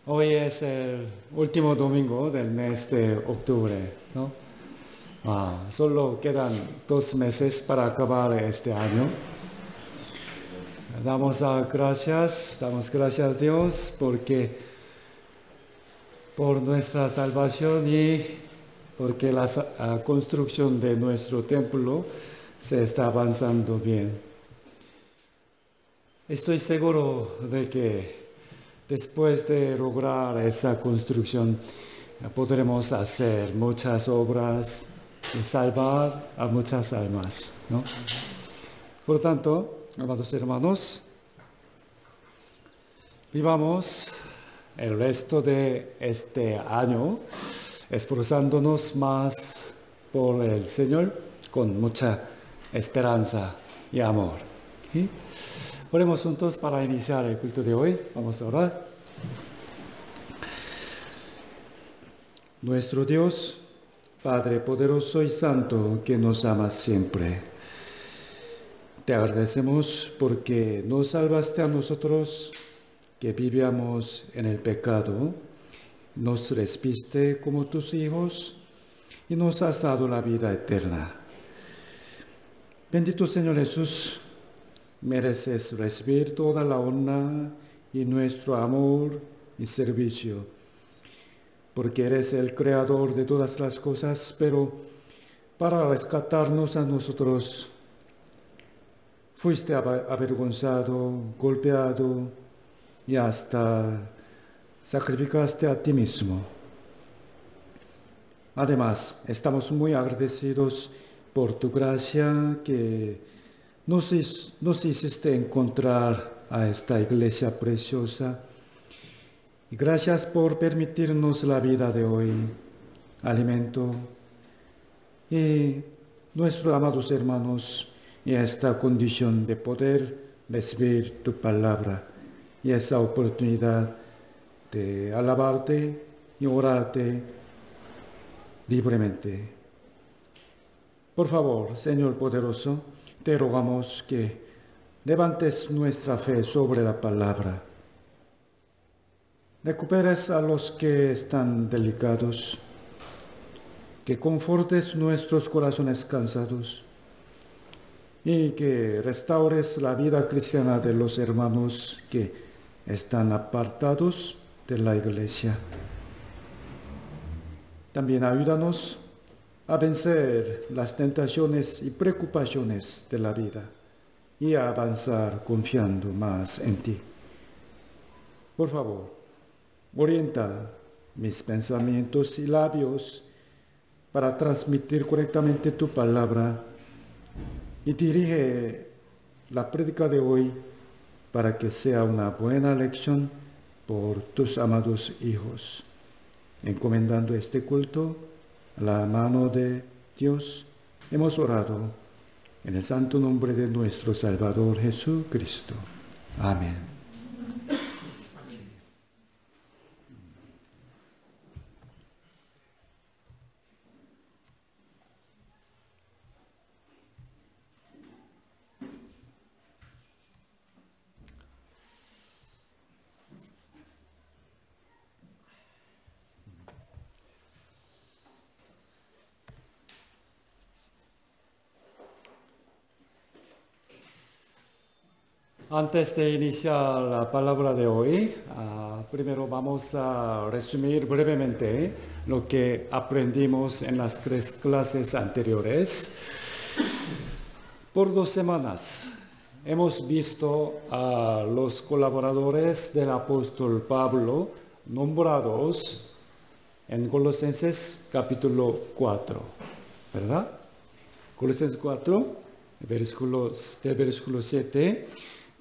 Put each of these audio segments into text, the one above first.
Hoy es el último domingo del mes de octubre, ¿no? Solo quedan 2 meses para acabar este año. Damos gracias a Dios porque por nuestra salvación y porque la construcción de nuestro templo se está avanzando bien. Estoy seguro de que después de lograr esa construcción podremos hacer muchas obras y salvar a muchas almas, ¿no? Por lo tanto, amados hermanos, vivamos el resto de este año esforzándonos más por el Señor con mucha esperanza y amor. ¿Sí? Oremos juntos para iniciar el culto de hoy. Vamos a orar. Nuestro Dios, Padre poderoso y santo, que nos amas siempre, te agradecemos porque nos salvaste a nosotros que vivíamos en el pecado, nos recibiste como tus hijos y nos has dado la vida eterna. Bendito Señor Jesús, mereces recibir toda la honra y nuestro amor y servicio, porque eres el creador de todas las cosas, pero para rescatarnos a nosotros fuiste avergonzado, golpeado y hasta sacrificaste a ti mismo. Además, estamos muy agradecidos por tu gracia que nos hiciste encontrar a esta iglesia preciosa. Y gracias por permitirnos la vida de hoy, alimento y nuestros amados hermanos y esta condición de poder recibir tu palabra y esa oportunidad de alabarte y orarte libremente. Por favor, Señor poderoso, te rogamos que levantes nuestra fe sobre la palabra. Recuperes a los que están delicados, que confortes nuestros corazones cansados y que restaures la vida cristiana de los hermanos que están apartados de la iglesia. También ayúdanos a vencer las tentaciones y preocupaciones de la vida y a avanzar confiando más en ti. Por favor, orienta mis pensamientos y labios para transmitir correctamente tu palabra y dirige la prédica de hoy para que sea una buena lección por tus amados hijos. Encomendando este culto a la mano de Dios, hemos orado en el santo nombre de nuestro Salvador Jesucristo. Amén. Antes de iniciar la palabra de hoy, primero vamos a resumir brevemente lo que aprendimos en las 3 clases anteriores. Por 2 semanas hemos visto a los colaboradores del apóstol Pablo nombrados en Colosenses capítulo 4, ¿verdad? Colosenses 4, del versículo 7.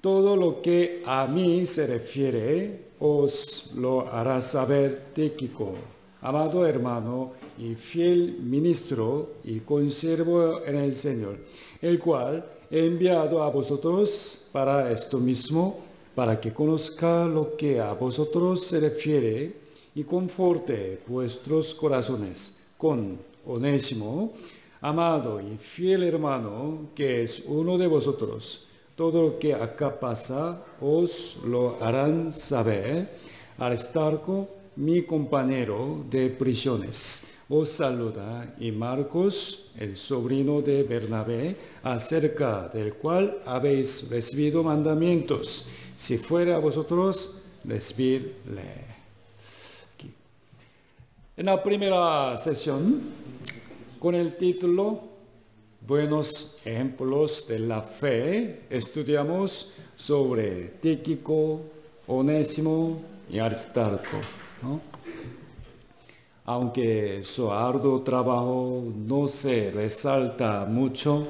Todo lo que a mí se refiere, os lo hará saber Tíquico, amado hermano y fiel ministro y consiervo en el Señor, el cual he enviado a vosotros para esto mismo, para que conozca lo que a vosotros se refiere y conforte vuestros corazones con Onésimo, amado y fiel hermano, que es uno de vosotros. Todo lo que acá pasa os lo harán saber, Aristarco, mi compañero de prisiones, os saluda, y Marcos, el sobrino de Bernabé, acerca del cual habéis recibido mandamientos. Si fuere a vosotros, recibidle. Aquí. En la primera sesión, con el título Buenos ejemplos de la fe, estudiamos sobre Tíquico, Onésimo y Aristarco, ¿no? Aunque su arduo trabajo no se resalta mucho,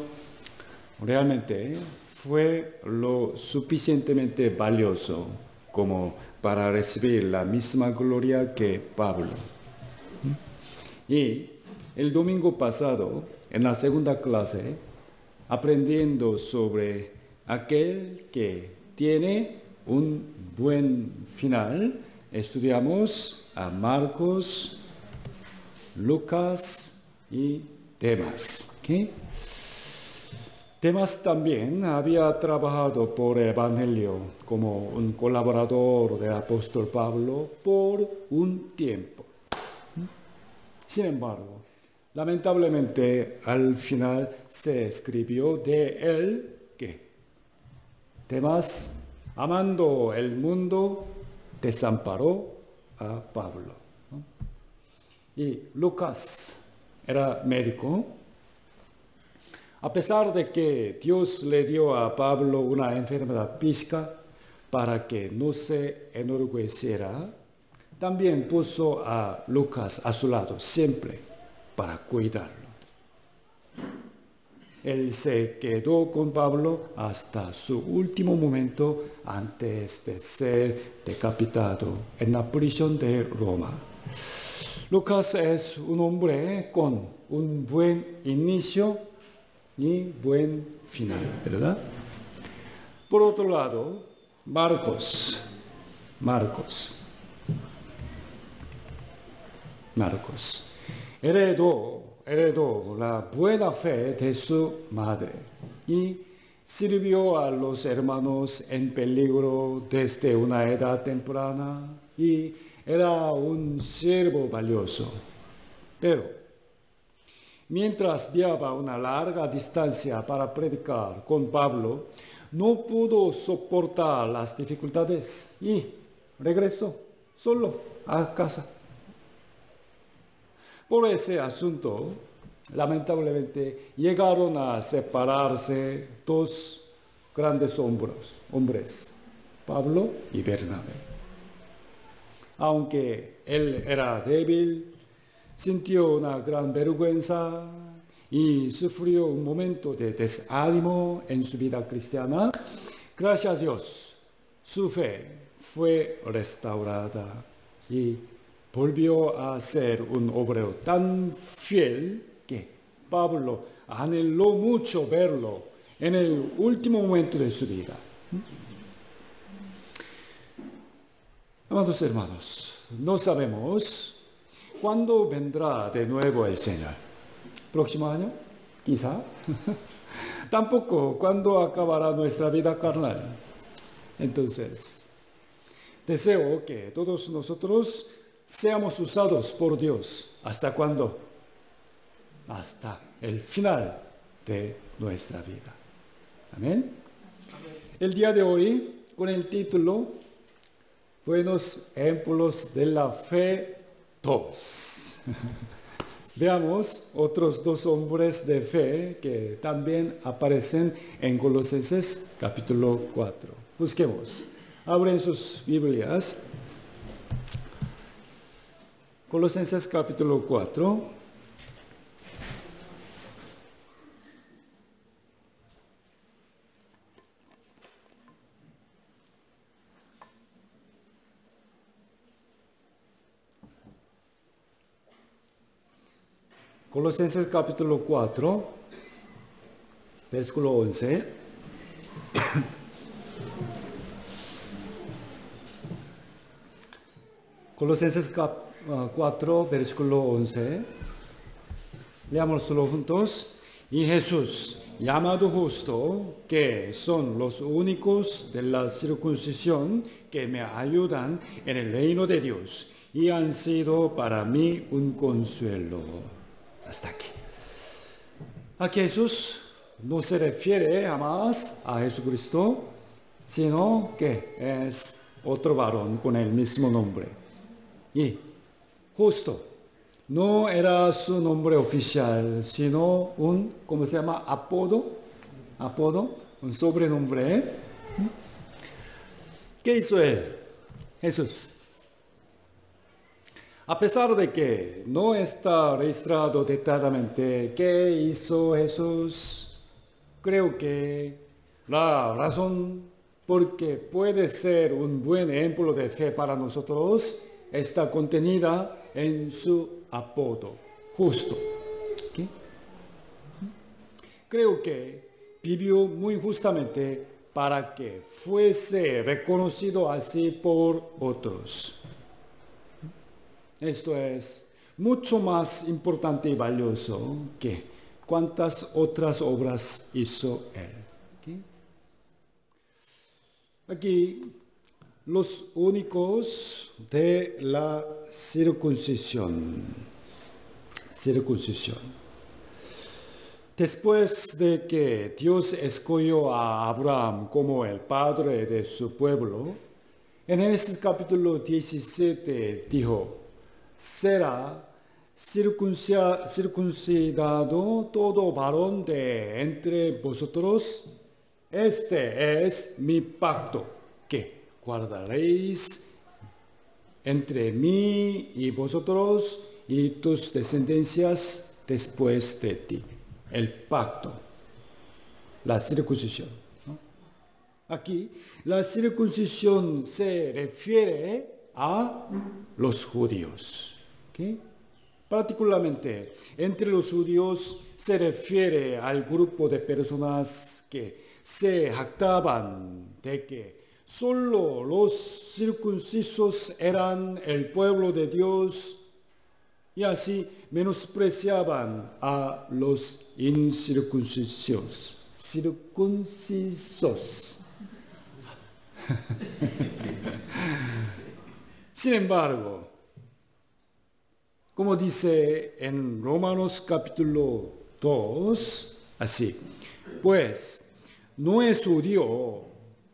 realmente fue lo suficientemente valioso como para recibir la misma gloria que Pablo. Y el domingo pasado, en la segunda clase, aprendiendo sobre aquel que tiene un buen final, estudiamos a Marcos, Lucas y Demas. ¿Okay? Demas también había trabajado por el Evangelio como un colaborador del apóstol Pablo por un tiempo. Sin embargo, lamentablemente al final se escribió de él que Demas, amando el mundo, desamparó a Pablo. Y Lucas era médico. A pesar de que Dios le dio a Pablo una enfermedad física para que no se enorgulleciera, también puso a Lucas a su lado siempre para cuidarlo. Él se quedó con Pablo hasta su último momento antes de ser decapitado en la prisión de Roma. Lucas es un hombre con un buen inicio y buen final, ¿verdad? Por otro lado, Marcos heredó la buena fe de su madre y sirvió a los hermanos en peligro desde una edad temprana y era un siervo valioso. Pero mientras viajaba una larga distancia para predicar con Pablo, no pudo soportar las dificultades y regresó solo a casa. Por ese asunto, lamentablemente, llegaron a separarse dos grandes hombres, Pablo y Bernabé. Aunque él era débil, sintió una gran vergüenza y sufrió un momento de desánimo en su vida cristiana. Gracias a Dios, su fe fue restaurada y volvió a ser un obrero tan fiel que Pablo anheló mucho verlo en el último momento de su vida. Amados hermanos, no sabemos cuándo vendrá de nuevo el Señor. ¿Próximo año? Quizá. Tampoco cuándo acabará nuestra vida carnal. Entonces, deseo que todos nosotros seamos usados por Dios. ¿Hasta cuándo? Hasta el final de nuestra vida. Amén. El día de hoy, con el título Buenos ejemplos de la fe 2. Veamos otros dos hombres de fe que también aparecen en Colosenses capítulo 4. Busquemos. Abren sus Biblias. Colosenses capítulo 4. Colosenses capítulo 4, versículo 11. Colosenses 4, versículo 11. Leámoslo juntos. Y Jesús, llamado justo, que son los únicos de la circuncisión que me ayudan en el reino de Dios y han sido para mí un consuelo. Hasta aquí. Aquí Jesús no se refiere jamás a Jesucristo, sino que es otro varón con el mismo nombre. Y justo no era su nombre oficial, sino un, ¿cómo se llama? Apodo, un sobrenombre. ¿Qué hizo él? Jesús. A pesar de que no está registrado detalladamente qué hizo Jesús, creo que la razón por qué puede ser un buen ejemplo de fe para nosotros está contenida en su apodo, justo. ¿Okay? Creo que vivió muy justamente para que fuese reconocido así por otros. Esto es mucho más importante y valioso que cuántas otras obras hizo él. ¿Okay? Aquí, los únicos de la circuncisión. Después de que Dios escogió a Abraham como el padre de su pueblo, en Génesis capítulo 17 dijo: será circuncidado todo varón de entre vosotros. Este es mi pacto que guardaréis entre mí y vosotros y tus descendencias después de ti. El pacto, la circuncisión. Aquí, la circuncisión se refiere a los judíos. ¿Okay? Particularmente, entre los judíos se refiere al grupo de personas que se jactaban de que solo los circuncisos eran el pueblo de Dios y así menospreciaban a los incircuncisos. Sin embargo, como dice en Romanos capítulo 2, así, pues no es judío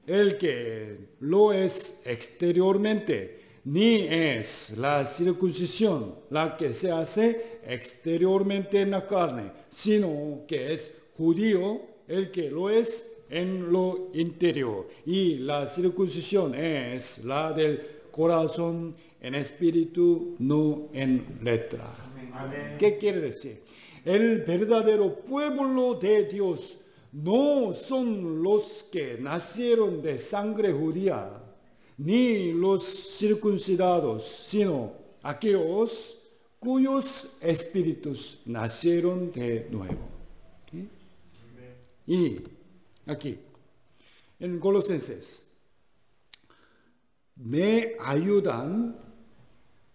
el que lo es exteriormente, ni es la circuncisión la que se hace exteriormente en la carne, sino que es judío el que lo es en lo interior. Y la circuncisión es la del corazón en espíritu, no en letra. Amén. ¿Qué quiere decir? El verdadero pueblo de Dios no son los que nacieron de sangre judía, ni los circuncidados, sino aquellos cuyos espíritus nacieron de nuevo. ¿Okay? Y aquí, en Colosenses, me ayudan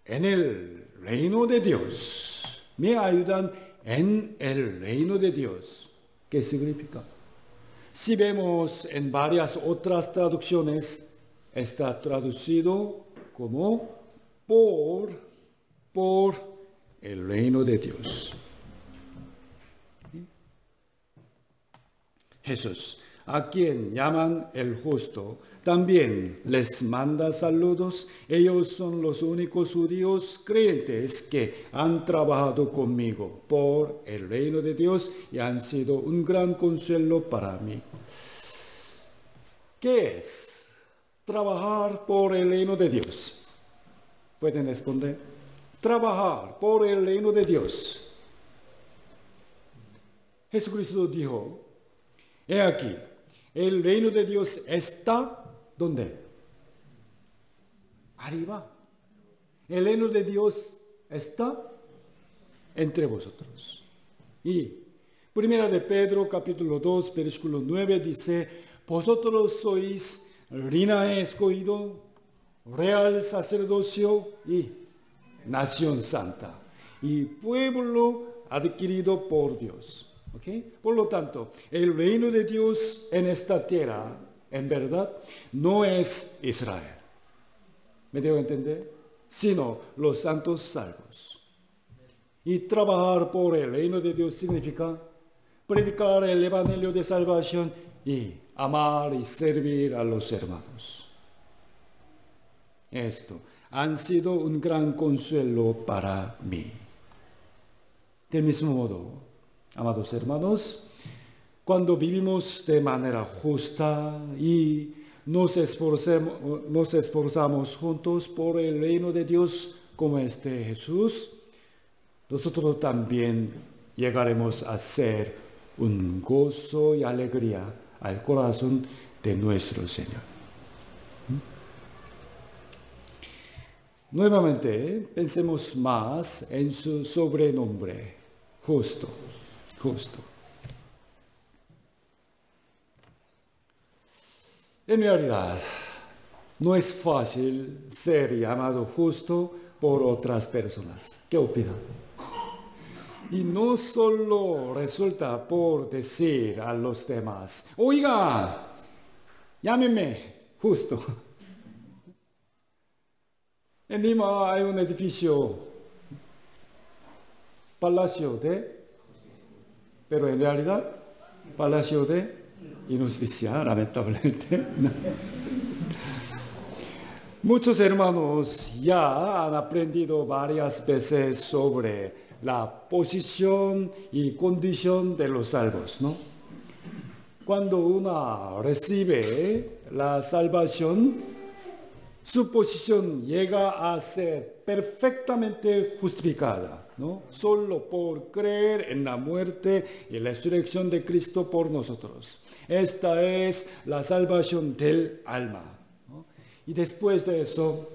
en el reino de Dios. Me ayudan en el reino de Dios. ¿Qué significa? Si vemos en varias otras traducciones, está traducido como por el reino de Dios. Jesús, a quien llaman el justo, también les manda saludos. Ellos son los únicos judíos creyentes que han trabajado conmigo por el reino de Dios y han sido un gran consuelo para mí. ¿Qué es trabajar por el reino de Dios? ¿Pueden responder? Trabajar por el reino de Dios. Jesucristo dijo: he aquí, el reino de Dios está, ¿dónde? Arriba. El reino de Dios está entre vosotros. Y Primera de Pedro, capítulo 2, versículo 9, dice: vosotros sois linaje escogido, real sacerdocio y nación santa, y pueblo adquirido por Dios. ¿Ok? Por lo tanto, el reino de Dios en esta tierra, en verdad, no es Israel. ¿Me debo entender? Sino los santos salvos. Y trabajar por el reino de Dios significa predicar el evangelio de salvación y amar y servir a los hermanos. Esto han sido un gran consuelo para mí. Del mismo modo, amados hermanos, cuando vivimos de manera justa y nos esforzamos juntos por el reino de Dios como este Jesús, nosotros también llegaremos a ser un gozo y alegría al corazón de nuestro Señor. Nuevamente, pensemos más en su sobrenombre, justo, justo. En realidad, no es fácil ser llamado justo por otras personas. ¿Qué opinan? Y no solo resulta por decir a los demás, oigan, llámenme justo. En Lima hay un edificio, Palacio de, pero en realidad, Palacio de Injusticia, lamentablemente. Muchos hermanos ya han aprendido varias veces sobre la posición y condición de los salvos, ¿no? Cuando uno recibe la salvación, su posición llega a ser perfectamente justificada, ¿no? Solo por creer en la muerte y la resurrección de Cristo por nosotros. Esta es la salvación del alma. Y después de eso,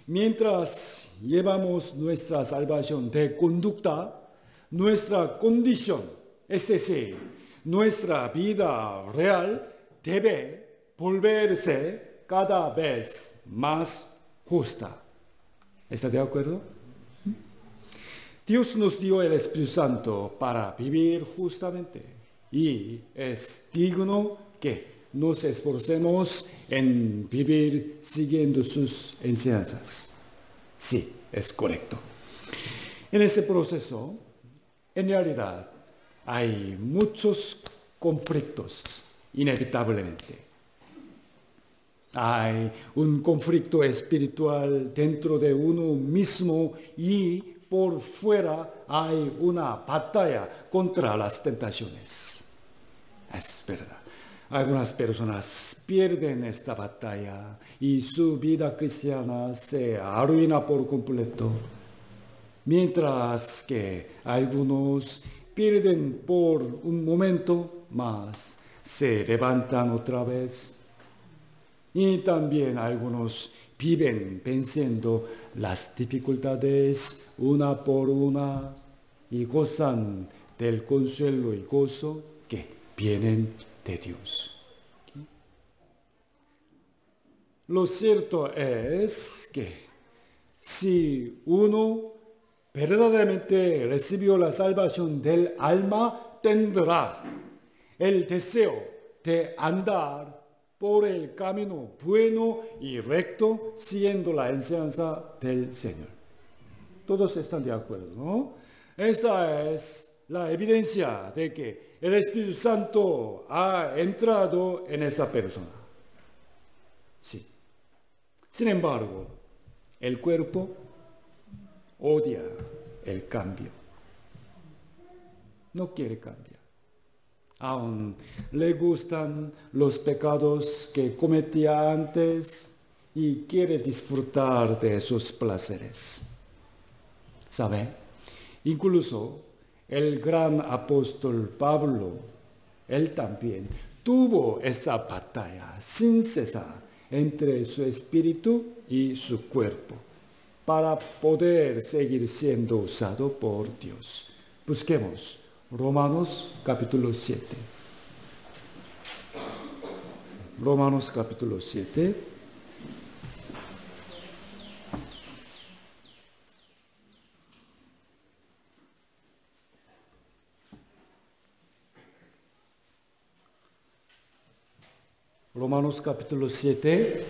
mientras llevamos nuestra salvación de conducta, nuestra condición, es decir, nuestra vida real, debe volverse cada vez más justa. ¿Está de acuerdo? Dios nos dio el Espíritu Santo para vivir justamente y es digno que nos esforcemos en vivir siguiendo sus enseñanzas. Sí, es correcto. En ese proceso, en realidad, hay muchos conflictos, inevitablemente. Hay un conflicto espiritual dentro de uno mismo y por fuera hay una batalla contra las tentaciones. Es verdad. Algunas personas pierden esta batalla y su vida cristiana se arruina por completo, mientras que algunos pierden por un momento más, se levantan otra vez. Y también algunos viven venciendo las dificultades una por una y gozan del consuelo y gozo que vienen de Dios. Lo cierto es que si uno verdaderamente recibió la salvación del alma, tendrá el deseo de andar por el camino bueno y recto, siguiendo la enseñanza del Señor. Todos están de acuerdo, ¿no? Esta es la evidencia de que el Espíritu Santo ha entrado en esa persona. Sí. Sin embargo, el cuerpo odia el cambio. No quiere cambiar. Aún le gustan los pecados que cometía antes y quiere disfrutar de esos placeres. ¿Sabe? Incluso el gran apóstol Pablo, él también tuvo esa batalla sin cesar entre su espíritu y su cuerpo para poder seguir siendo usado por Dios. Busquemos Romanos capítulo 7. Romanos capítulo 7. Romanos capítulo 7,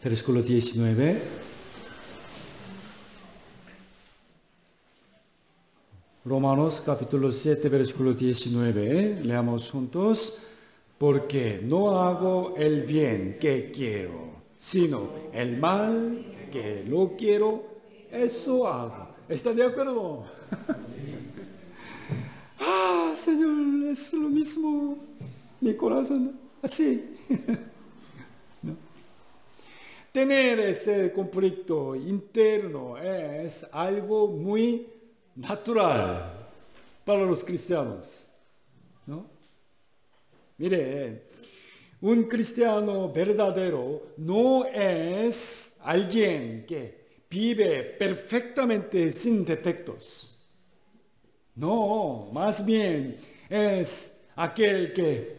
versículo 19. Romanos capítulo 7, versículo 19. Leamos juntos. Porque no hago el bien que quiero, sino el mal que no quiero, eso hago. ¿Está de acuerdo? Ah, Señor, es lo mismo. Mi corazón, así. ¿No? Tener ese conflicto interno es algo muy natural para los cristianos, ¿no? Mire, un cristiano verdadero no es alguien que vive perfectamente sin defectos. No, más bien es aquel que,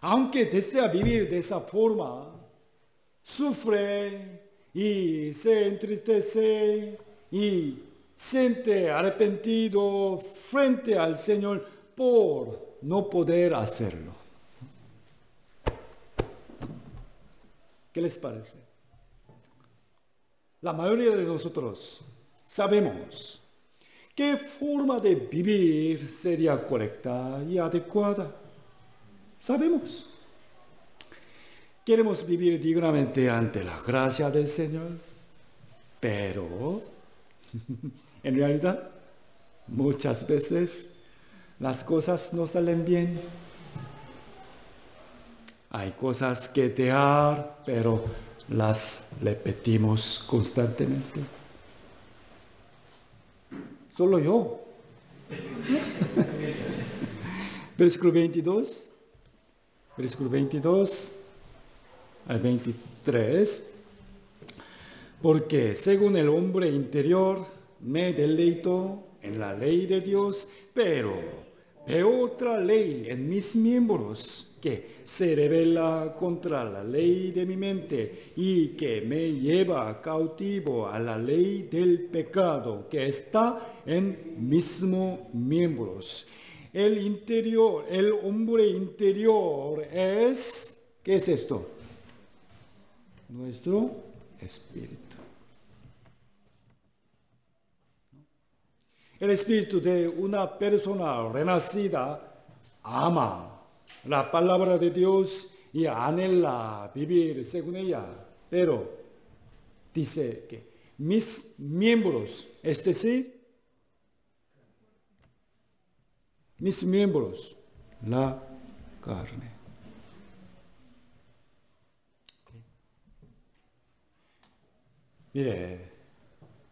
aunque desea vivir de esa forma, sufre y se entristece y siente arrepentido frente al Señor por no poder hacerlo. ¿Qué les parece? La mayoría de nosotros sabemos qué forma de vivir sería correcta y adecuada. Sabemos. Queremos vivir dignamente ante la gracia del Señor, pero en realidad muchas veces las cosas no salen bien. Hay cosas que dejar, pero las repetimos constantemente. Solo yo. Versículo 22. Versículo 22 al 23. Porque según el hombre interior me deleito en la ley de Dios, pero veo otra ley en mis miembros que se revela contra la ley de mi mente y que me lleva cautivo a la ley del pecado que está en mis miembros. El interior, el hombre interior es, ¿qué es esto? Nuestro espíritu. El espíritu de una persona renacida ama la palabra de Dios y anhela vivir según ella, pero dice que mis miembros, es decir, mis miembros, la carne. Mire,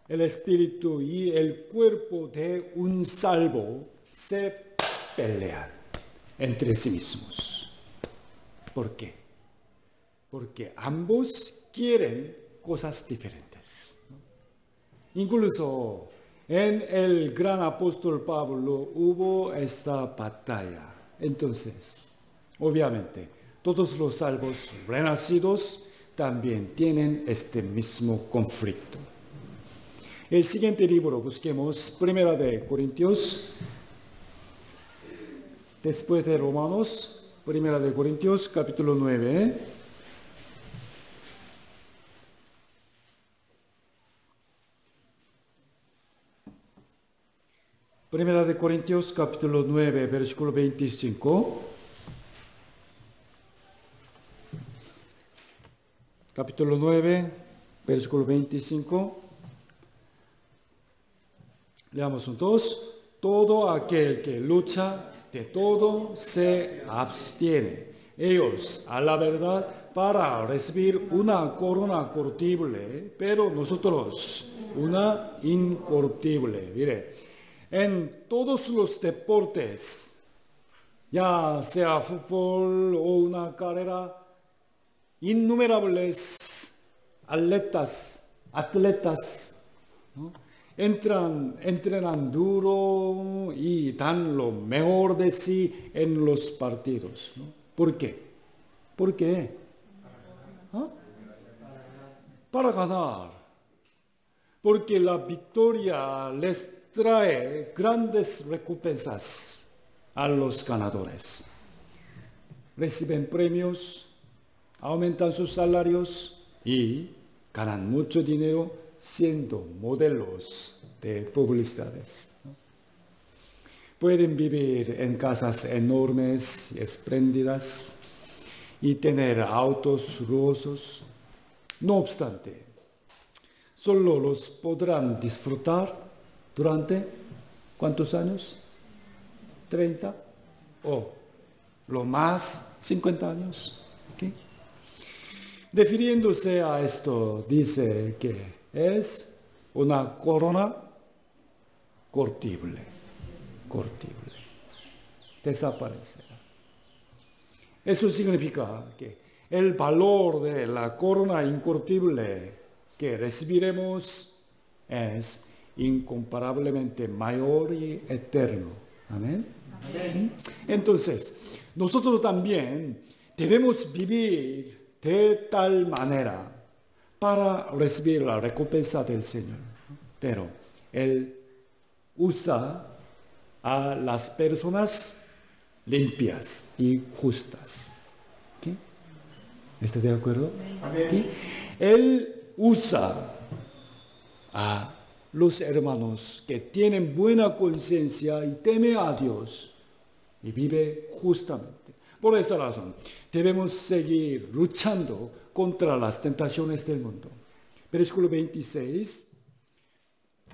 el espíritu y el cuerpo de un salvo se pelean entre sí mismos. ¿Por qué? Porque ambos quieren cosas diferentes. Incluso en el gran apóstol Pablo hubo esta batalla. Entonces, obviamente, todos los salvos renacidos también tienen este mismo conflicto. El siguiente libro, busquemos Primera de Corintios, después de Romanos, Primera de Corintios, capítulo 9. Primera de Corintios, capítulo 9, versículo 25. Capítulo 9, versículo 25. Leamos juntos. Todo aquel que lucha, de todo se abstiene. Ellos, a la verdad, para recibir una corona corruptible, pero nosotros una incorruptible. Mire, en todos los deportes, ya sea fútbol o una carrera, innumerables atletas, ¿no? Entrenan duro y dan lo mejor de sí en los partidos, ¿no? ¿Por qué? ¿Por qué? ¿Ah? Para ganar. Porque la victoria les trae grandes recompensas a los ganadores. reciben premios, aumentan sus salarios y ganan mucho dinero siendo modelos de publicidades. Pueden vivir en casas enormes y espléndidas y tener autos lujosos. No obstante, solo los podrán disfrutar durante ¿cuántos años? ¿30? O lo más 50 años. ¿Okay? Refiriéndose a esto, dice que es una corona cortible. Desaparecerá. Eso significa que el valor de la corona incorruptible que recibiremos es incomparablemente mayor y eterno. Amén. Amén. Entonces, nosotros también debemos vivir de tal manera para recibir la recompensa del Señor. Pero Él usa a las personas limpias y justas. ¿Okay? ¿Está de acuerdo? ¿Okay? Él usa a los hermanos que tienen buena conciencia y teme a Dios y vive justamente. Por esa razón, debemos seguir luchando contra las tentaciones del mundo. Versículo 26,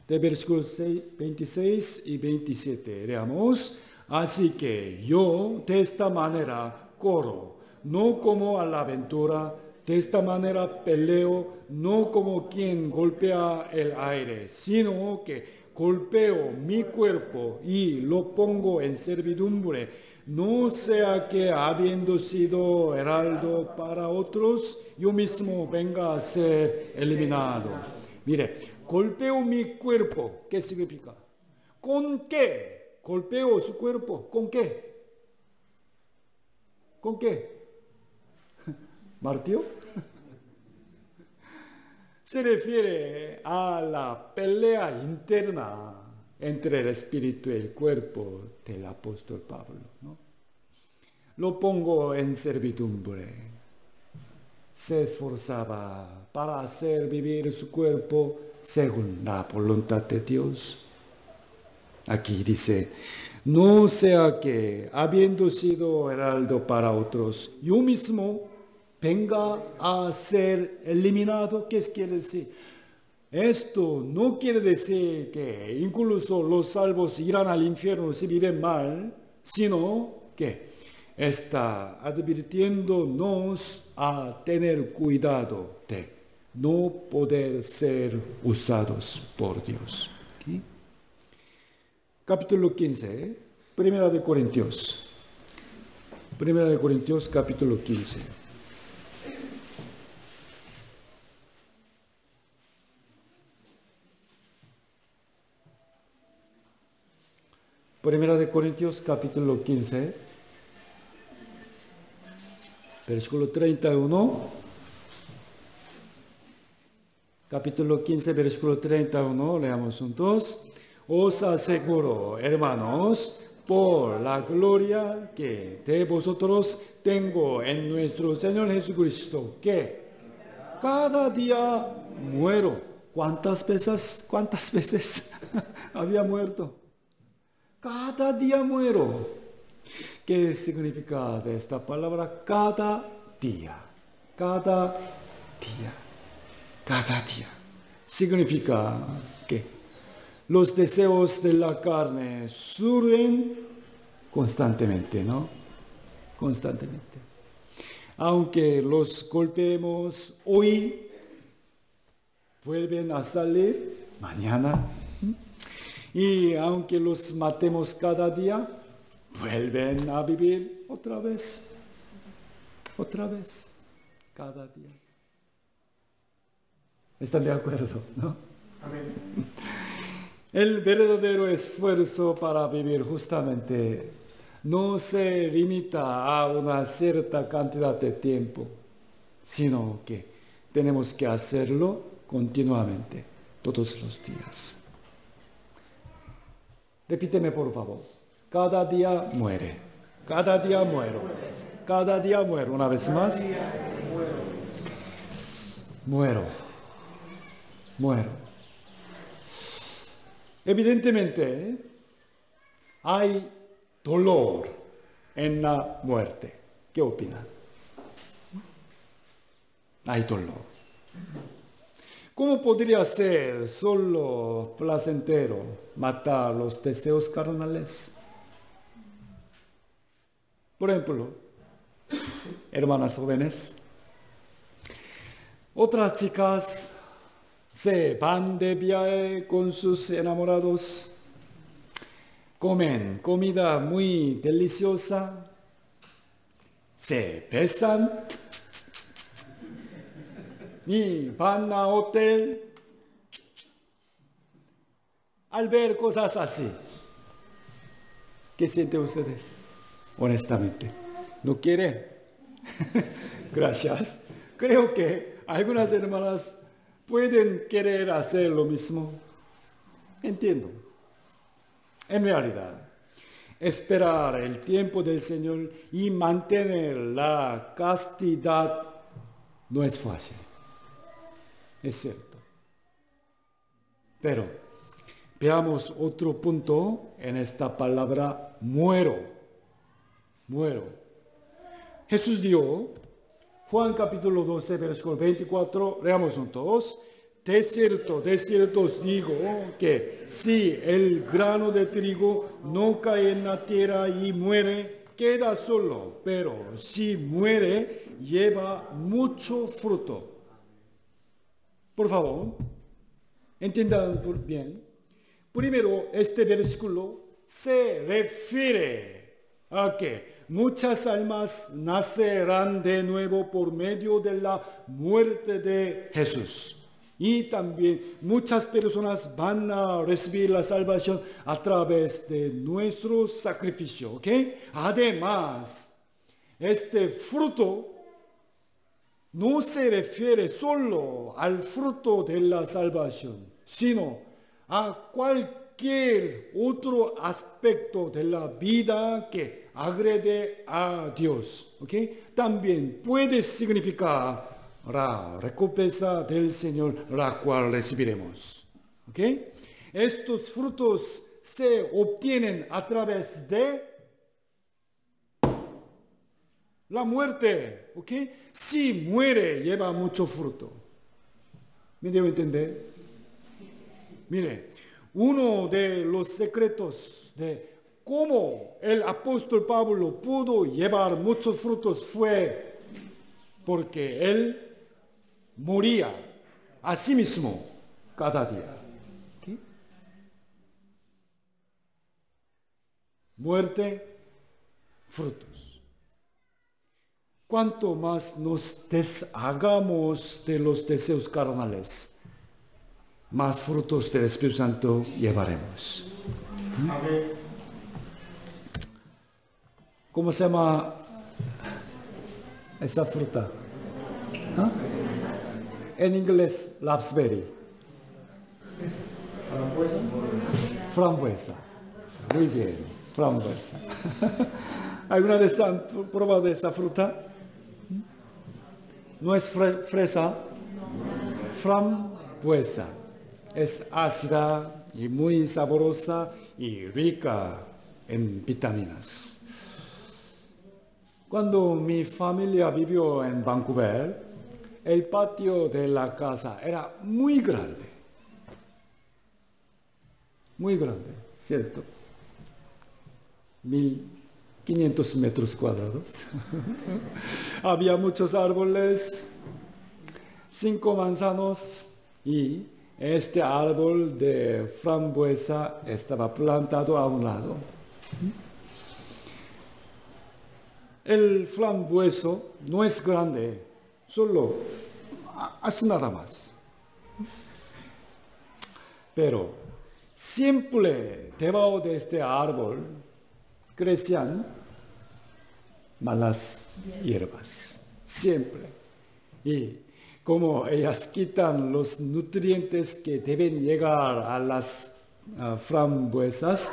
de versículos 26 y 27, leamos. Así que yo de esta manera corro, no como a la aventura, de esta manera peleo, no como quien golpea el aire, sino que golpeo mi cuerpo y lo pongo en servidumbre, no sea que habiendo sido heraldo para otros, yo mismo venga a ser eliminado. Mire, golpeo mi cuerpo, ¿qué significa? ¿Con qué? Golpeo su cuerpo, ¿con qué? ¿Con qué? ¿Martillo? Se refiere a la pelea interna entre el espíritu y el cuerpo del apóstol Pablo, ¿no? Lo pongo en servidumbre. Se esforzaba para hacer vivir su cuerpo según la voluntad de Dios. Aquí dice, no sea que, habiendo sido heraldo para otros, yo mismo venga a ser eliminado. ¿Qué quiere decir? Esto no quiere decir que incluso los salvos irán al infierno si viven mal, sino que está advirtiéndonos a tener cuidado de no poder ser usados por Dios. ¿Okay? Capítulo 15, Primera de Corintios, capítulo 15. Primera de Corintios, capítulo 15, versículo 31. Capítulo 15, versículo 31, leamos juntos. Os aseguro, hermanos, por la gloria que de vosotros tengo en nuestro Señor Jesucristo, que cada día muero. ¿Cuántas veces había muerto? Cada día muero. ¿Qué significa de esta palabra? Cada día. Cada día. Cada día. Significa que los deseos de la carne surgen constantemente, ¿no? Constantemente. Aunque los golpeemos hoy, vuelven a salir mañana. Y aunque los matemos cada día, vuelven a vivir otra vez, cada día. ¿Están de acuerdo, no? Amén. El verdadero esfuerzo para vivir justamente no se limita a una cierta cantidad de tiempo, sino que tenemos que hacerlo continuamente, todos los días. Repíteme, por favor. Cada día muere. Cada día muero. Cada día muero. Una vez más. Muero. Muero. Evidentemente, hay dolor en la muerte. ¿Qué opinan? Hay dolor. ¿Cómo podría ser solo placentero matar los deseos carnales? Por ejemplo, hermanas jóvenes, otras chicas se van de viaje con sus enamorados, comen comida muy deliciosa, se besan y van a hotel. Al ver cosas así, ¿qué sienten ustedes? Honestamente, ¿no quieren? Gracias. Creo que algunas hermanas pueden querer hacer lo mismo. Entiendo. En realidad, esperar el tiempo del Señor y mantener la castidad no es fácil. Es cierto. Pero veamos otro punto en esta palabra muero. Muero. Jesús dijo, Juan capítulo 12, versículo 24, leamos juntos. De cierto os digo que si el grano de trigo no cae en la tierra y muere, queda solo, pero si muere, lleva mucho fruto. Por favor, entiendan bien. Primero, este versículo se refiere a que muchas almas nacerán de nuevo por medio de la muerte de Jesús. Y también muchas personas van a recibir la salvación a través de nuestro sacrificio. ¿Ok? Además, este fruto no se refiere solo al fruto de la salvación, sino a cualquier otro aspecto de la vida que agrede a Dios. ¿Okay? También puede significar la recompensa del Señor, la cual recibiremos. ¿Okay? Estos frutos se obtienen a través de la muerte. ¿Okay? Si muere, lleva mucho fruto. ¿Me debo entender? Mire, uno de los secretos de cómo el apóstol Pablo pudo llevar muchos frutos fue porque él moría a sí mismo cada día. ¿Okay? Muerte, frutos. Cuanto más nos deshagamos de los deseos carnales, más frutos del Espíritu Santo llevaremos. ¿Cómo se llama esa fruta? ¿Ah? En inglés, raspberry. Frambuesa. Muy bien, frambuesa. ¿Alguna vez han probado esa fruta? No es fresa, frambuesa. Es ácida y muy sabrosa y rica en vitaminas. Cuando mi familia vivió en Vancouver, el patio de la casa era muy grande. Muy grande, ¿cierto? 1500 metros cuadrados. Había muchos árboles, 5 manzanos y este árbol de frambuesa estaba plantado a un lado. El frambueso no es grande, solo así nada más. Pero siempre debajo de este árbol crecían malas hierbas, siempre. Y como ellas quitan los nutrientes que deben llegar a las frambuesas,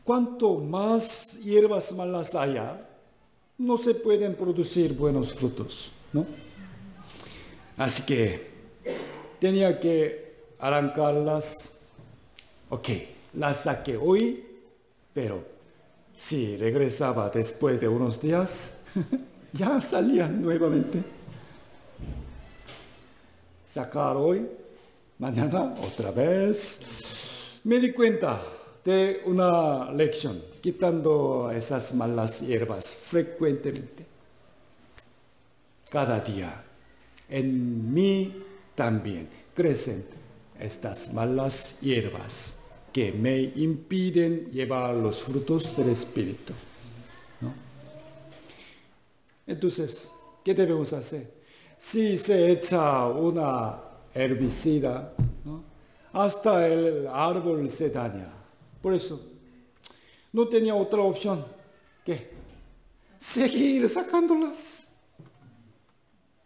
cuanto más hierbas malas haya, no se pueden producir buenos frutos, ¿no? Así que tenía que arrancarlas. Ok, las saqué hoy, pero si regresaba después de unos días, ya salían nuevamente. Sacar hoy, mañana otra vez. Me di cuenta de una lección, quitando esas malas hierbas frecuentemente. Cada día, en mí también crecen estas malas hierbas que me impiden llevar los frutos del Espíritu, ¿no? Entonces, ¿qué debemos hacer? Si se echa una herbicida, ¿no?, hasta el árbol se daña. Por eso, no tenía otra opción que seguir sacándolas.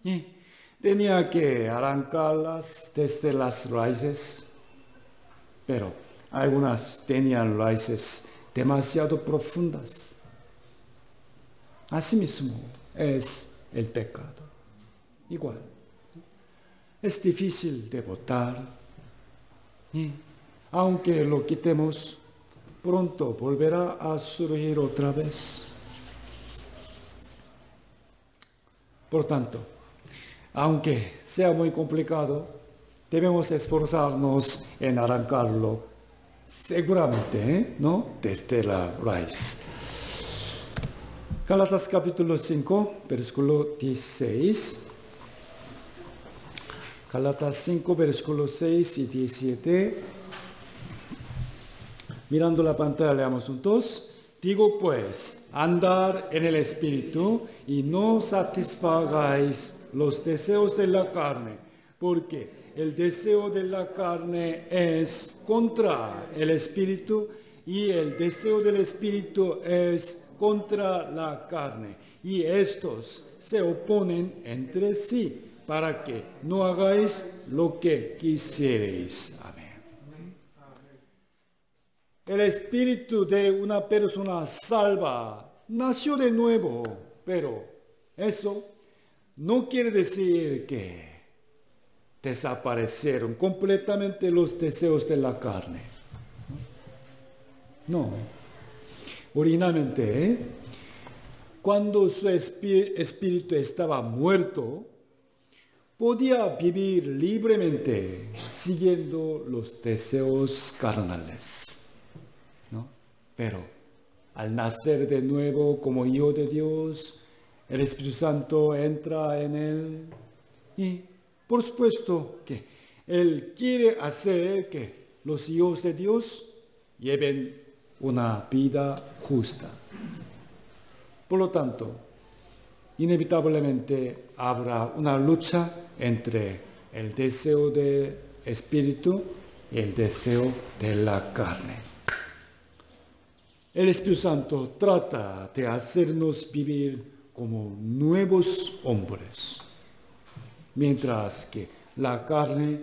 Y tenía que arrancarlas desde las raíces, pero algunas tenían raíces demasiado profundas. Asimismo es el pecado. Igual, es difícil de botar, y aunque lo quitemos, pronto volverá a surgir otra vez. Por tanto, aunque sea muy complicado, debemos esforzarnos en arrancarlo seguramente, ¿no?, desde la raíz. Gálatas capítulo 5, versículo 16. Gálatas 5, versículos 6 y 17. Mirando la pantalla, leamos juntos. Digo pues, andar en el Espíritu y no satisfagáis los deseos de la carne, porque el deseo de la carne es contra el Espíritu y el deseo del Espíritu es contra la carne. Y estos se oponen entre sí para que no hagáis lo que quisierais. Amén. El espíritu de una persona salva nació de nuevo, pero eso no quiere decir que desaparecieron completamente los deseos de la carne. No. Originalmente, cuando su espíritu estaba muerto, podía vivir libremente siguiendo los deseos carnales, ¿no? Pero al nacer de nuevo como hijo de Dios, el Espíritu Santo entra en él y, por supuesto, que Él quiere hacer que los hijos de Dios lleven una vida justa. Por lo tanto, inevitablemente habrá una lucha entre el deseo del espíritu y el deseo de la carne. El Espíritu Santo trata de hacernos vivir como nuevos hombres, mientras que la carne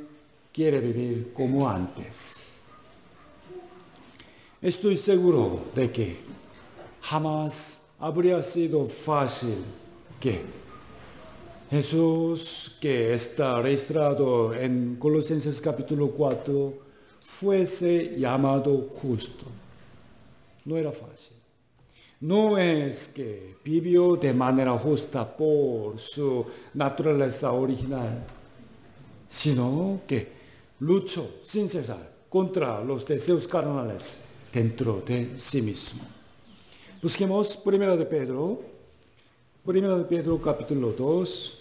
quiere vivir como antes. Estoy seguro de que jamás habría sido fácil que Jesús, que está registrado en Colosenses capítulo 4, fuese llamado justo. No era fácil. No es que vivió de manera justa por su naturaleza original, sino que luchó sin cesar contra los deseos carnales dentro de sí mismo. Busquemos Primera de Pedro capítulo 2.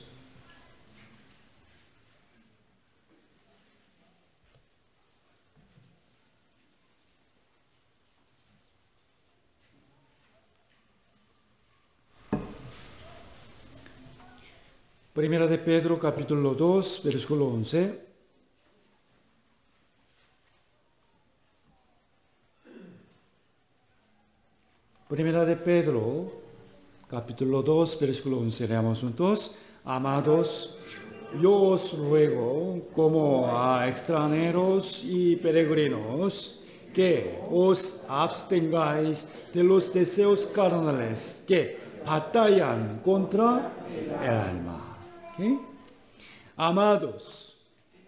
Primera de Pedro capítulo 2, versículo 11. Primera de Pedro, capítulo 2, versículo 11, leamos juntos. Amados, yo os ruego, como a extranjeros y peregrinos, que os abstengáis de los deseos carnales que batallan contra el alma. ¿Okay? Amados,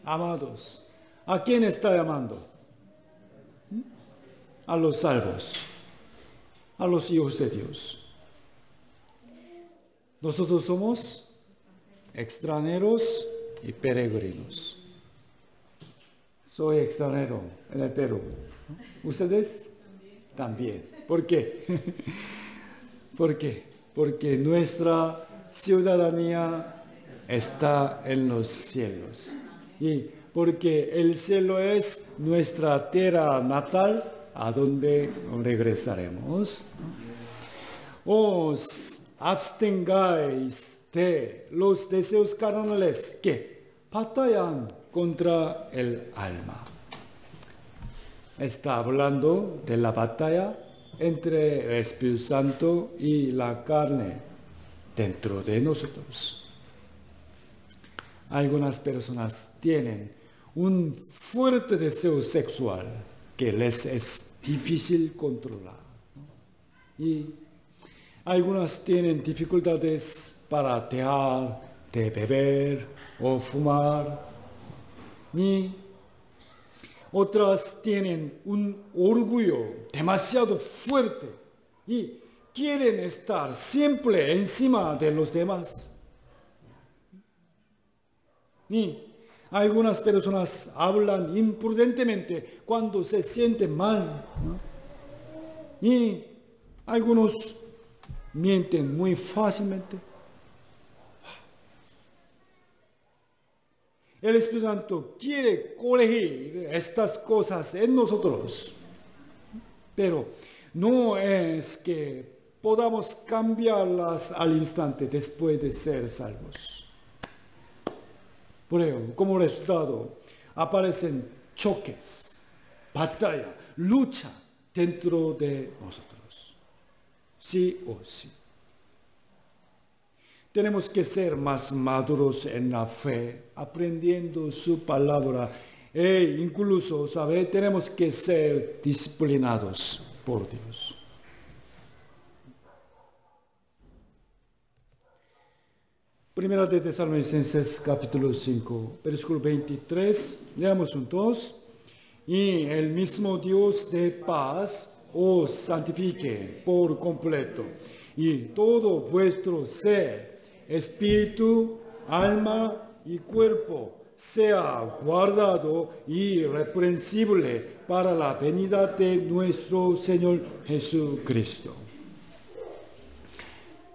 amados, ¿a quién está llamando? A los salvos, a los hijos de Dios. Nosotros somos extranjeros y peregrinos. Soy extranjero en el Perú. ¿Ustedes? También. ¿Por qué? ¿Por qué? Porque nuestra ciudadanía está en los cielos. Y porque el cielo es nuestra tierra natal, a donde regresaremos. Os abstengáis de los deseos carnales que batallan contra el alma. Está hablando de la batalla entre el Espíritu Santo y la carne dentro de nosotros. Algunas personas tienen un fuerte deseo sexual que les es difícil controlar, ¿no? Y algunas tienen dificultades para dejar de beber o fumar, y otras tienen un orgullo demasiado fuerte y quieren estar siempre encima de los demás. Y algunas personas hablan imprudentemente cuando se sienten mal, ¿no? Y algunos mienten muy fácilmente. El Espíritu Santo quiere corregir estas cosas en nosotros, pero no es que podamos cambiarlas al instante después de ser salvos. Por ello, como resultado, aparecen choques, batalla, lucha dentro de nosotros. Sí o sí. Tenemos que ser más maduros en la fe, aprendiendo su palabra. E incluso, ¿sabe? Tenemos que ser disciplinados por Dios. Primera de Tesalonicenses capítulo 5, versículo 23, leamos juntos. Y el mismo Dios de paz os santifique por completo, y todo vuestro ser, espíritu, alma y cuerpo, sea guardado irreprensible para la venida de nuestro Señor Jesucristo.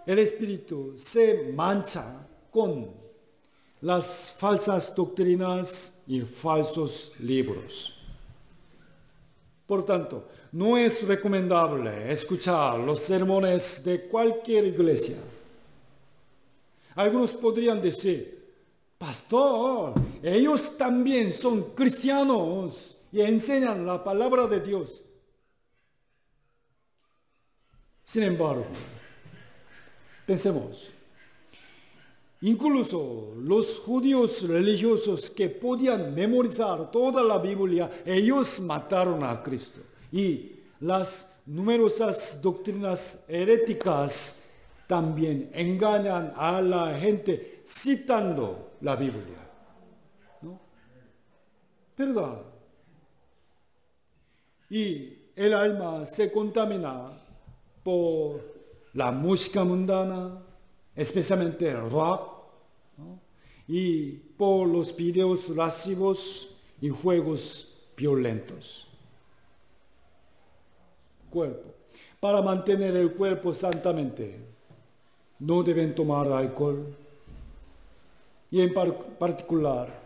El espíritu se mancha con las falsas doctrinas y falsos libros. Por tanto, no es recomendable escuchar los sermones de cualquier iglesia. Algunos podrían decir: pastor, ellos también son cristianos y enseñan la palabra de Dios. Sin embargo, pensemos, incluso los judíos religiosos que podían memorizar toda la Biblia, ellos mataron a Cristo. Y las numerosas doctrinas heréticas también engañan a la gente citando la Biblia, ¿no? ¿Verdad? Y el alma se contamina por la música mundana, especialmente el rock, ¿no? Y por los videos lascivos y juegos violentos. Cuerpo. Para mantener el cuerpo santamente, no deben tomar alcohol. Y en particular,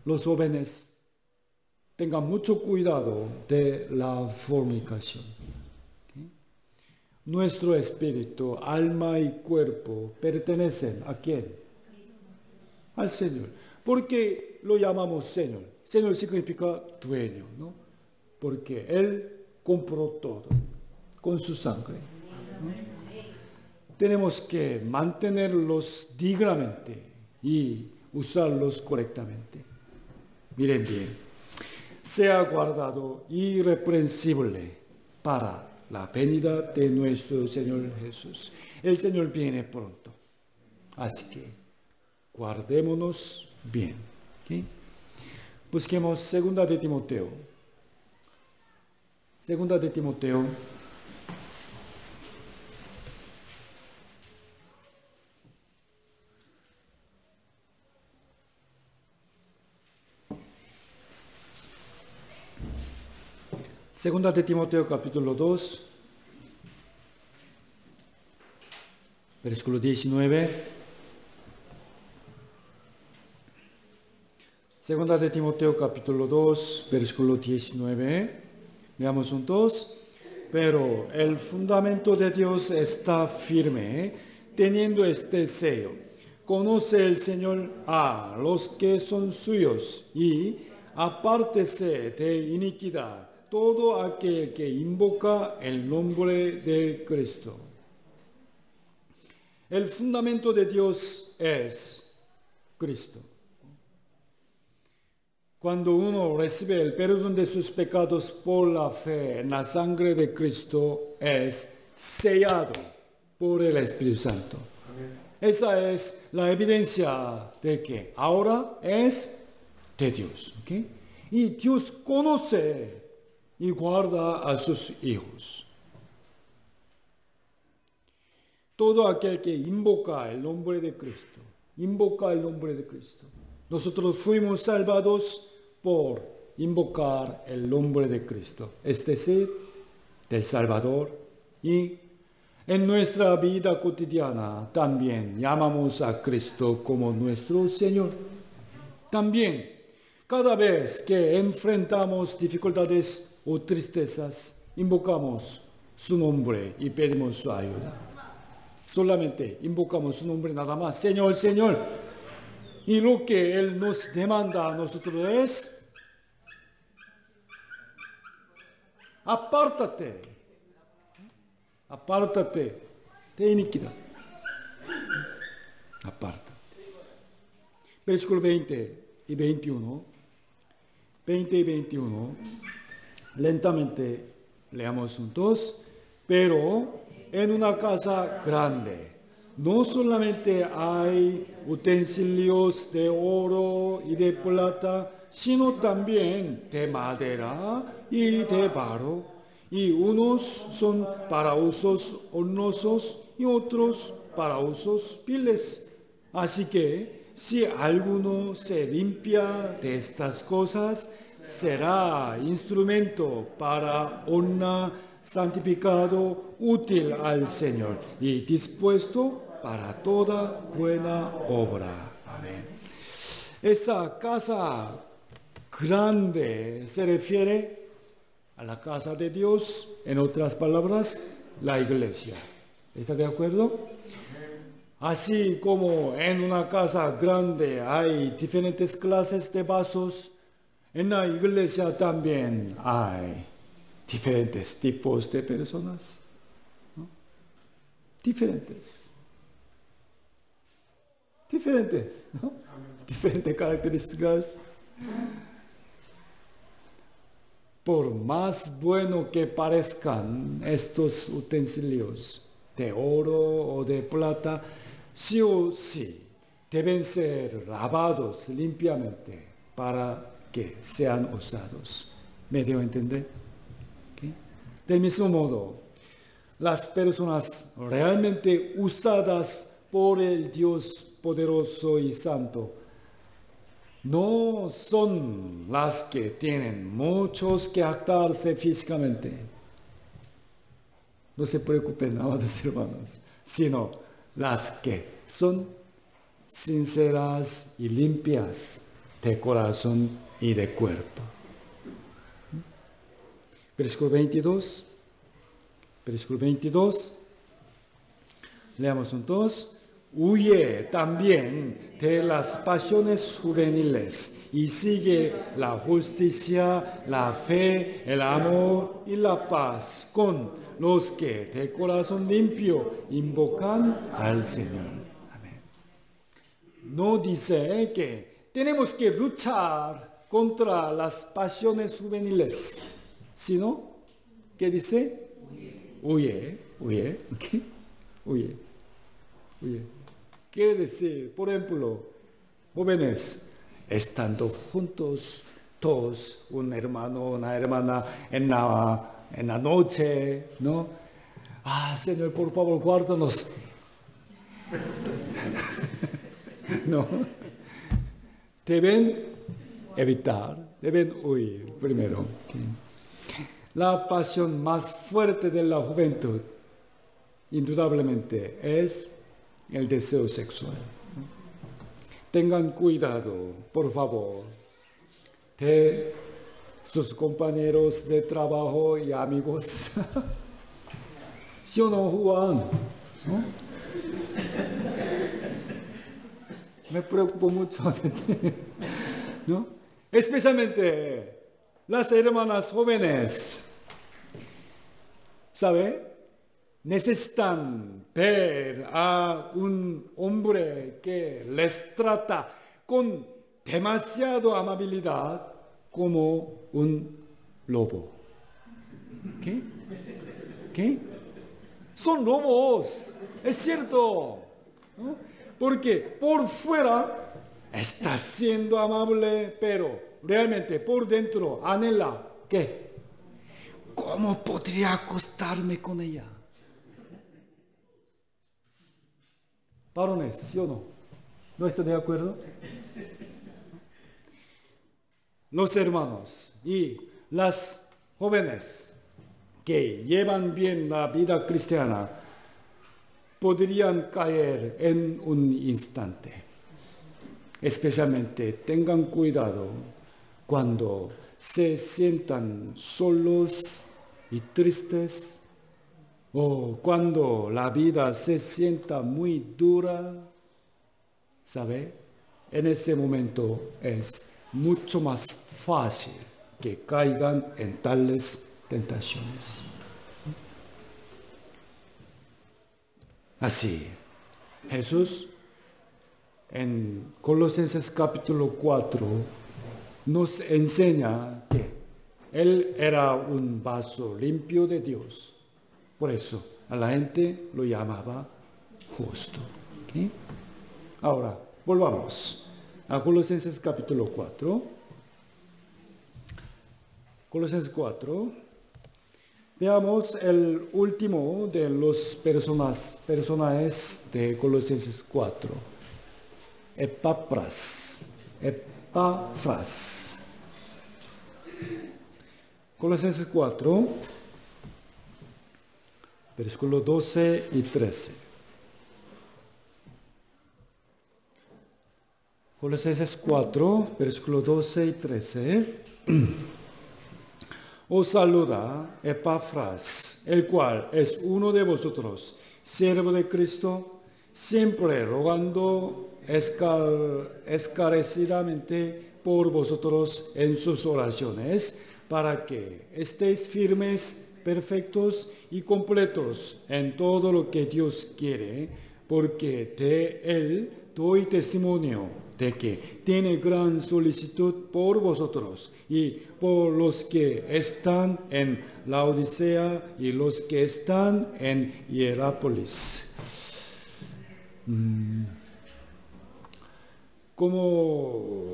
los jóvenes tengan mucho cuidado de la fornicación. Nuestro espíritu, alma y cuerpo pertenecen ¿a quién? Al Señor. ¿Por qué lo llamamos Señor? Señor significa dueño, ¿no? Porque Él compró todo con su sangre, ¿no? Tenemos que mantenerlos dignamente y usarlos correctamente. Miren bien, sea guardado irreprensible para la venida de nuestro Señor Jesús. El Señor viene pronto. Así que guardémonos bien. ¿Okay? Busquemos Segunda de Timoteo. Segunda de Timoteo. Segunda de Timoteo capítulo 2, versículo 19. Segunda de Timoteo capítulo 2, versículo 19. Veamos juntos. Pero el fundamento de Dios está firme, teniendo este sello. Conoce el Señor a los que son suyos y apártese de iniquidad todo aquel que invoca el nombre de Cristo. El fundamento de Dios es Cristo. Cuando uno recibe el perdón de sus pecados por la fe en la sangre de Cristo, es sellado por el Espíritu Santo. Esa es la evidencia de que ahora es de Dios. ¿Okay? Y Dios conoce y guarda a sus hijos. Todo aquel que invoca el nombre de Cristo, invoca el nombre de Cristo. Nosotros fuimos salvados por invocar el nombre de Cristo, es decir, del Salvador. Y en nuestra vida cotidiana también llamamos a Cristo como nuestro Señor. También, cada vez que enfrentamos dificultades o tristezas, invocamos su nombre y pedimos su ayuda. Solamente invocamos su nombre nada más. Señor, Señor. Y lo que Él nos demanda a nosotros es: apártate. Apártate de iniquidad. Apártate. Versículo 20 y 21. 20 y 21. Lentamente leamos juntos. Pero en una casa grande no solamente hay utensilios de oro y de plata, sino también de madera y de barro, y unos son para usos honrosos y otros para usos viles. Así que si alguno se limpia de estas cosas, será instrumento para honra, santificado, útil al Señor y dispuesto para toda buena obra. Amén. Esa casa grande se refiere a la casa de Dios, en otras palabras, la iglesia. ¿Está de acuerdo? Así como en una casa grande hay diferentes clases de vasos, en la iglesia también hay diferentes tipos de personas, ¿no? Diferentes, ¿no? Diferentes características. Por más bueno que parezcan estos utensilios de oro o de plata, sí o sí deben ser lavados limpiamente para que sean usados. ¿Me dio a entender? ¿Okay? Del mismo modo, las personas realmente usadas por el Dios poderoso y santo no son las que tienen muchos que actarse físicamente. No se preocupen, amados hermanos, sino las que son sinceras y limpias de corazón y de cuerpo. Versículo 22. Versículo 22. Leamos juntos. Huye también de las pasiones juveniles y sigue la justicia, la fe, el amor y la paz con los que de corazón limpio invocan al Señor. Amén. No dice que tenemos que luchar contra las pasiones juveniles, sino que dice huye, ¿ok? Huye. Quiere decir, por ejemplo, jóvenes, estando juntos, todos, un hermano, una hermana, en la noche, ¿no? Señor, por favor, guárdanos. No. Deben evitar, deben huir primero. La pasión más fuerte de la juventud, indudablemente, es el deseo sexual. Tengan cuidado, por favor, de sus compañeros de trabajo y amigos. ¿Sí o no, Juan? ¿No? Me preocupo mucho de ti, ¿no? Especialmente las hermanas jóvenes, ¿sabe? Necesitan ver a un hombre que les trata con demasiada amabilidad como un lobo. ¿Qué? Son lobos, es cierto, ¿no? Porque por fuera está siendo amable, pero realmente por dentro anhela, ¿qué? ¿Cómo podría acostarme con ella? Varones, ¿sí o no? ¿No está de acuerdo? Los hermanos y las jóvenes que llevan bien la vida cristiana podrían caer en un instante. Especialmente tengan cuidado cuando se sientan solos y tristes, o cuando la vida se sienta muy dura, ¿sabe? En ese momento es mucho más fácil que caigan en tales tentaciones. Así, Jesús en Colosenses capítulo 4 nos enseña que Él era un vaso limpio de Dios. Por eso a la gente lo llamaba justo. ¿Okay? Ahora, volvamos a Colosenses capítulo 4. Colosenses 4. Veamos el último de los personajes de Colosenses 4. Epafras. Colosenses 4, versículos 12 y 13. Colosenses 4, versículos 12 y 13. Os saluda Epafras, el cual es uno de vosotros, siervo de Cristo, siempre rogando escarecidamente por vosotros en sus oraciones, para que estéis firmes, perfectos y completos en todo lo que Dios quiere, porque de Él doy testimonio de que tiene gran solicitud por vosotros y por los que están en Laodicea y los que están en Hierápolis. Como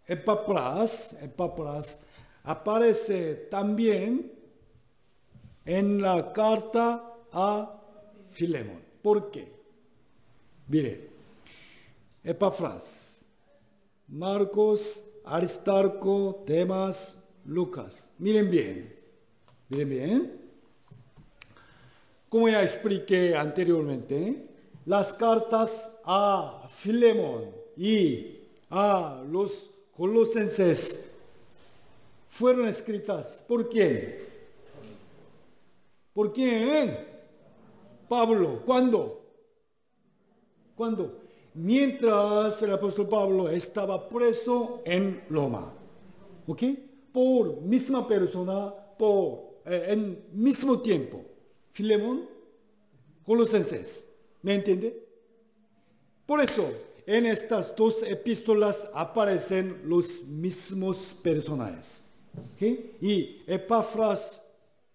Epafras aparece también en la carta a Filemón. ¿Por qué? Mire, Epafras, Marcos, Aristarco, Demas, Lucas. Miren bien. Como ya expliqué anteriormente, las cartas a Filemón y a los colosenses fueron escritas ¿por quién? ¿Por quién? Pablo. ¿Cuándo? Mientras el apóstol Pablo estaba preso en Roma. ¿Ok? Por misma persona, en mismo tiempo. Filemón, Colosenses. ¿Me entiende? Por eso, en estas dos epístolas aparecen los mismos personajes. ¿Okay? Y Epafras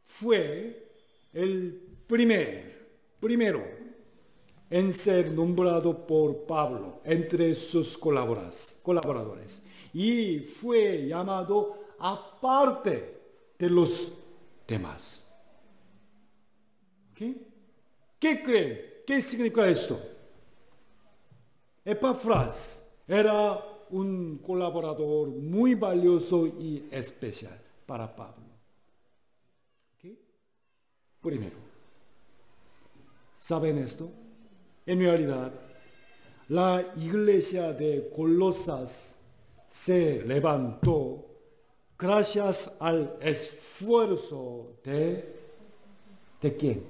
fue el primero en ser nombrado por Pablo entre sus colaboradores. Y fue llamado aparte de los demás. ¿Okay? ¿Qué creen? ¿Qué significa esto? Epafras era un colaborador muy valioso y especial para Pablo. ¿Okay? Primero, ¿saben esto? En realidad, la iglesia de Colosas se levantó gracias al esfuerzo ¿de quién?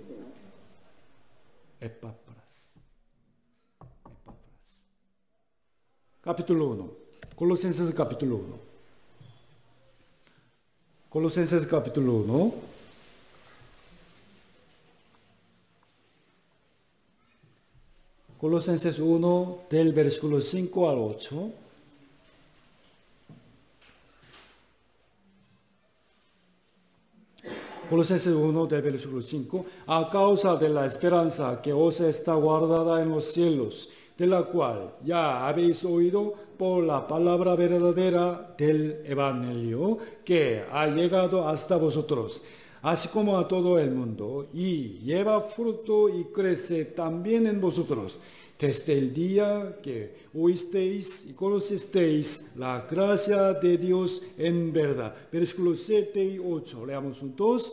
Epafras. Capítulo 1. Colosenses capítulo 1. Colosenses capítulo 1. Colosenses 1 del versículo 5 al 8. Colosenses 1 del versículo 5. A causa de la esperanza que os está guardada en los cielos, de la cual ya habéis oído por la palabra verdadera del Evangelio, que ha llegado hasta vosotros, así como a todo el mundo, y lleva fruto y crece también en vosotros, desde el día que oísteis y conocisteis la gracia de Dios en verdad. Versículos 7 y 8, leamos juntos.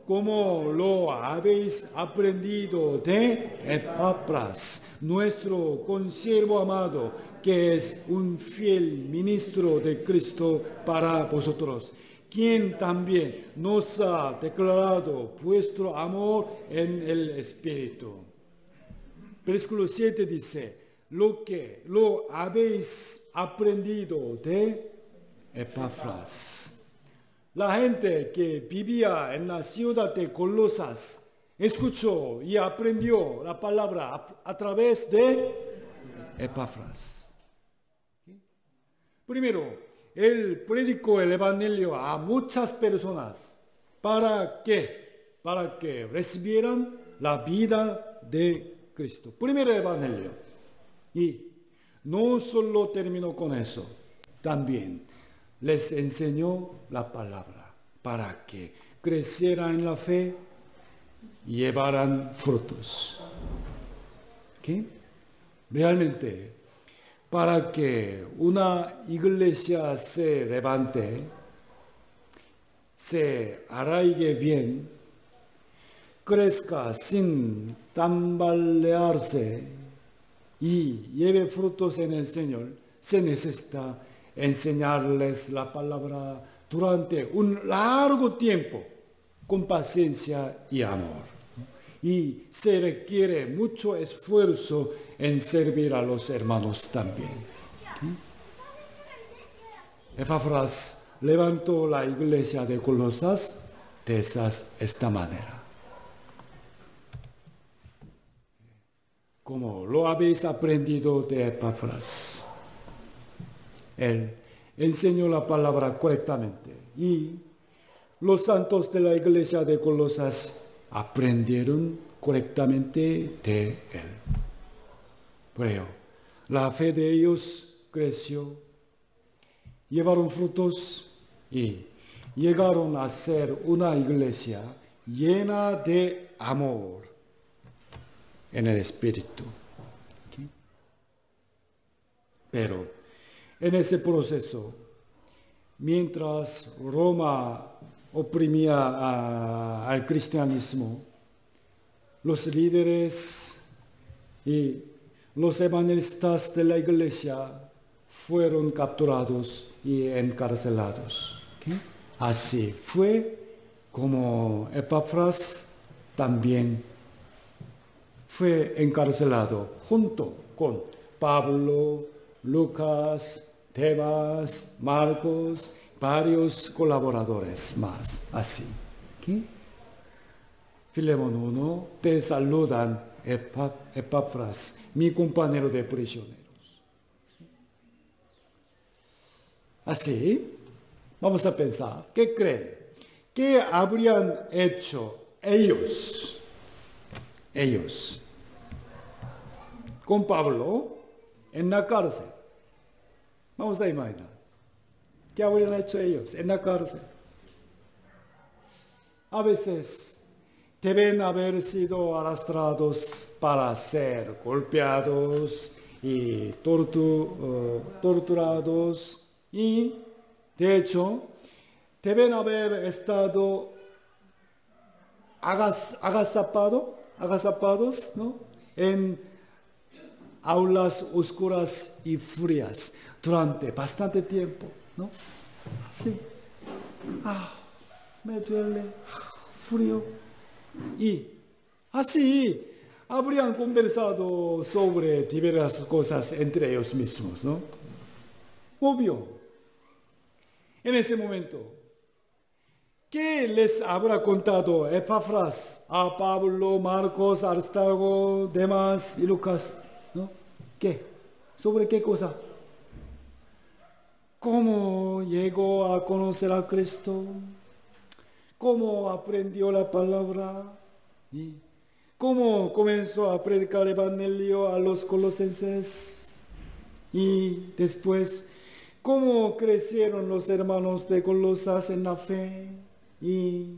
Como lo habéis aprendido de Epafras, nuestro consiervo amado, que es un fiel ministro de Cristo para vosotros, quien también nos ha declarado vuestro amor en el Espíritu. Versículo 7 dice, lo habéis aprendido de Epafras. La gente que vivía en la ciudad de Colosas escuchó y aprendió la palabra a través de Epafras. Primero, él predicó el Evangelio a muchas personas. ¿Para qué? Para que recibieran la vida de Cristo. Primero Evangelio. Y no solo terminó con eso, también les enseñó la palabra para que crecieran en la fe y llevaran frutos. ¿Okay? Realmente, para que una iglesia se levante, se arraigue bien, crezca sin tambalearse y lleve frutos en el Señor, se necesita enseñarles la palabra durante un largo tiempo, con paciencia y amor. Y se requiere mucho esfuerzo en servir a los hermanos también. Epafras levantó la iglesia de Colosas de esta manera. Como lo habéis aprendido de Epafras. Él enseñó la palabra correctamente y los santos de la iglesia de Colosas aprendieron correctamente de él. Pero la fe de ellos creció, llevaron frutos y llegaron a ser una iglesia llena de amor en el Espíritu. ¿Okay? Pero en ese proceso, mientras Roma oprimía al cristianismo, los líderes y los evangelistas de la iglesia fueron capturados y encarcelados. ¿Okay? Así fue como Epafras también fue encarcelado junto con Pablo, Lucas, Tebas, Marcos, varios colaboradores más, así. ¿Okay? Filemón 1, te saludan Epafras, mi compañero de prisioneros. Así, Vamos a pensar, ¿qué creen? ¿Qué habrían hecho ellos con Pablo en la cárcel? Vamos a imaginar. ¿Qué habrían hecho ellos en la cárcel? A veces deben haber sido arrastrados para ser golpeados y torturados, y de hecho deben haber estado agazapados, ¿no?, en aulas oscuras y frías durante bastante tiempo, ¿no? Así. Me duele, frío. Y así habrían conversado sobre diversas cosas entre ellos mismos, ¿no? Obvio. En ese momento, ¿qué les habrá contado Epafras a Pablo, Marcos, Aristarco, Demas y Lucas? ¿No? ¿Qué? ¿Sobre qué cosa? ¿Cómo llegó a conocer a Cristo? ¿Cómo aprendió la palabra? ¿Y cómo comenzó a predicar el evangelio a los colosenses? Y después, ¿cómo crecieron los hermanos de Colosas en la fe? Y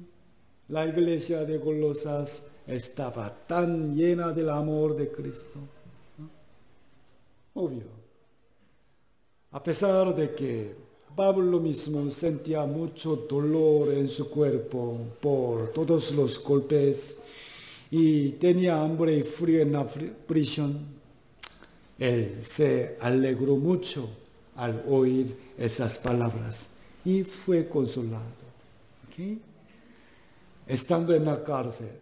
la iglesia de Colosas estaba tan llena del amor de Cristo, ¿no? Obvio. A pesar de que Pablo mismo sentía mucho dolor en su cuerpo por todos los golpes y tenía hambre y frío en la prisión, él se alegró mucho al oír esas palabras y fue consolado. ¿Okay? Estando en la cárcel,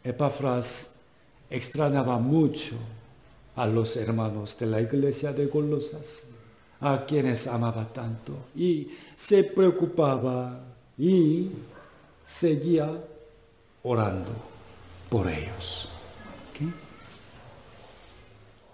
Epafras extrañaba mucho a los hermanos de la iglesia de Colosas, a quienes amaba tanto, y se preocupaba y seguía orando por ellos. ¿Okay?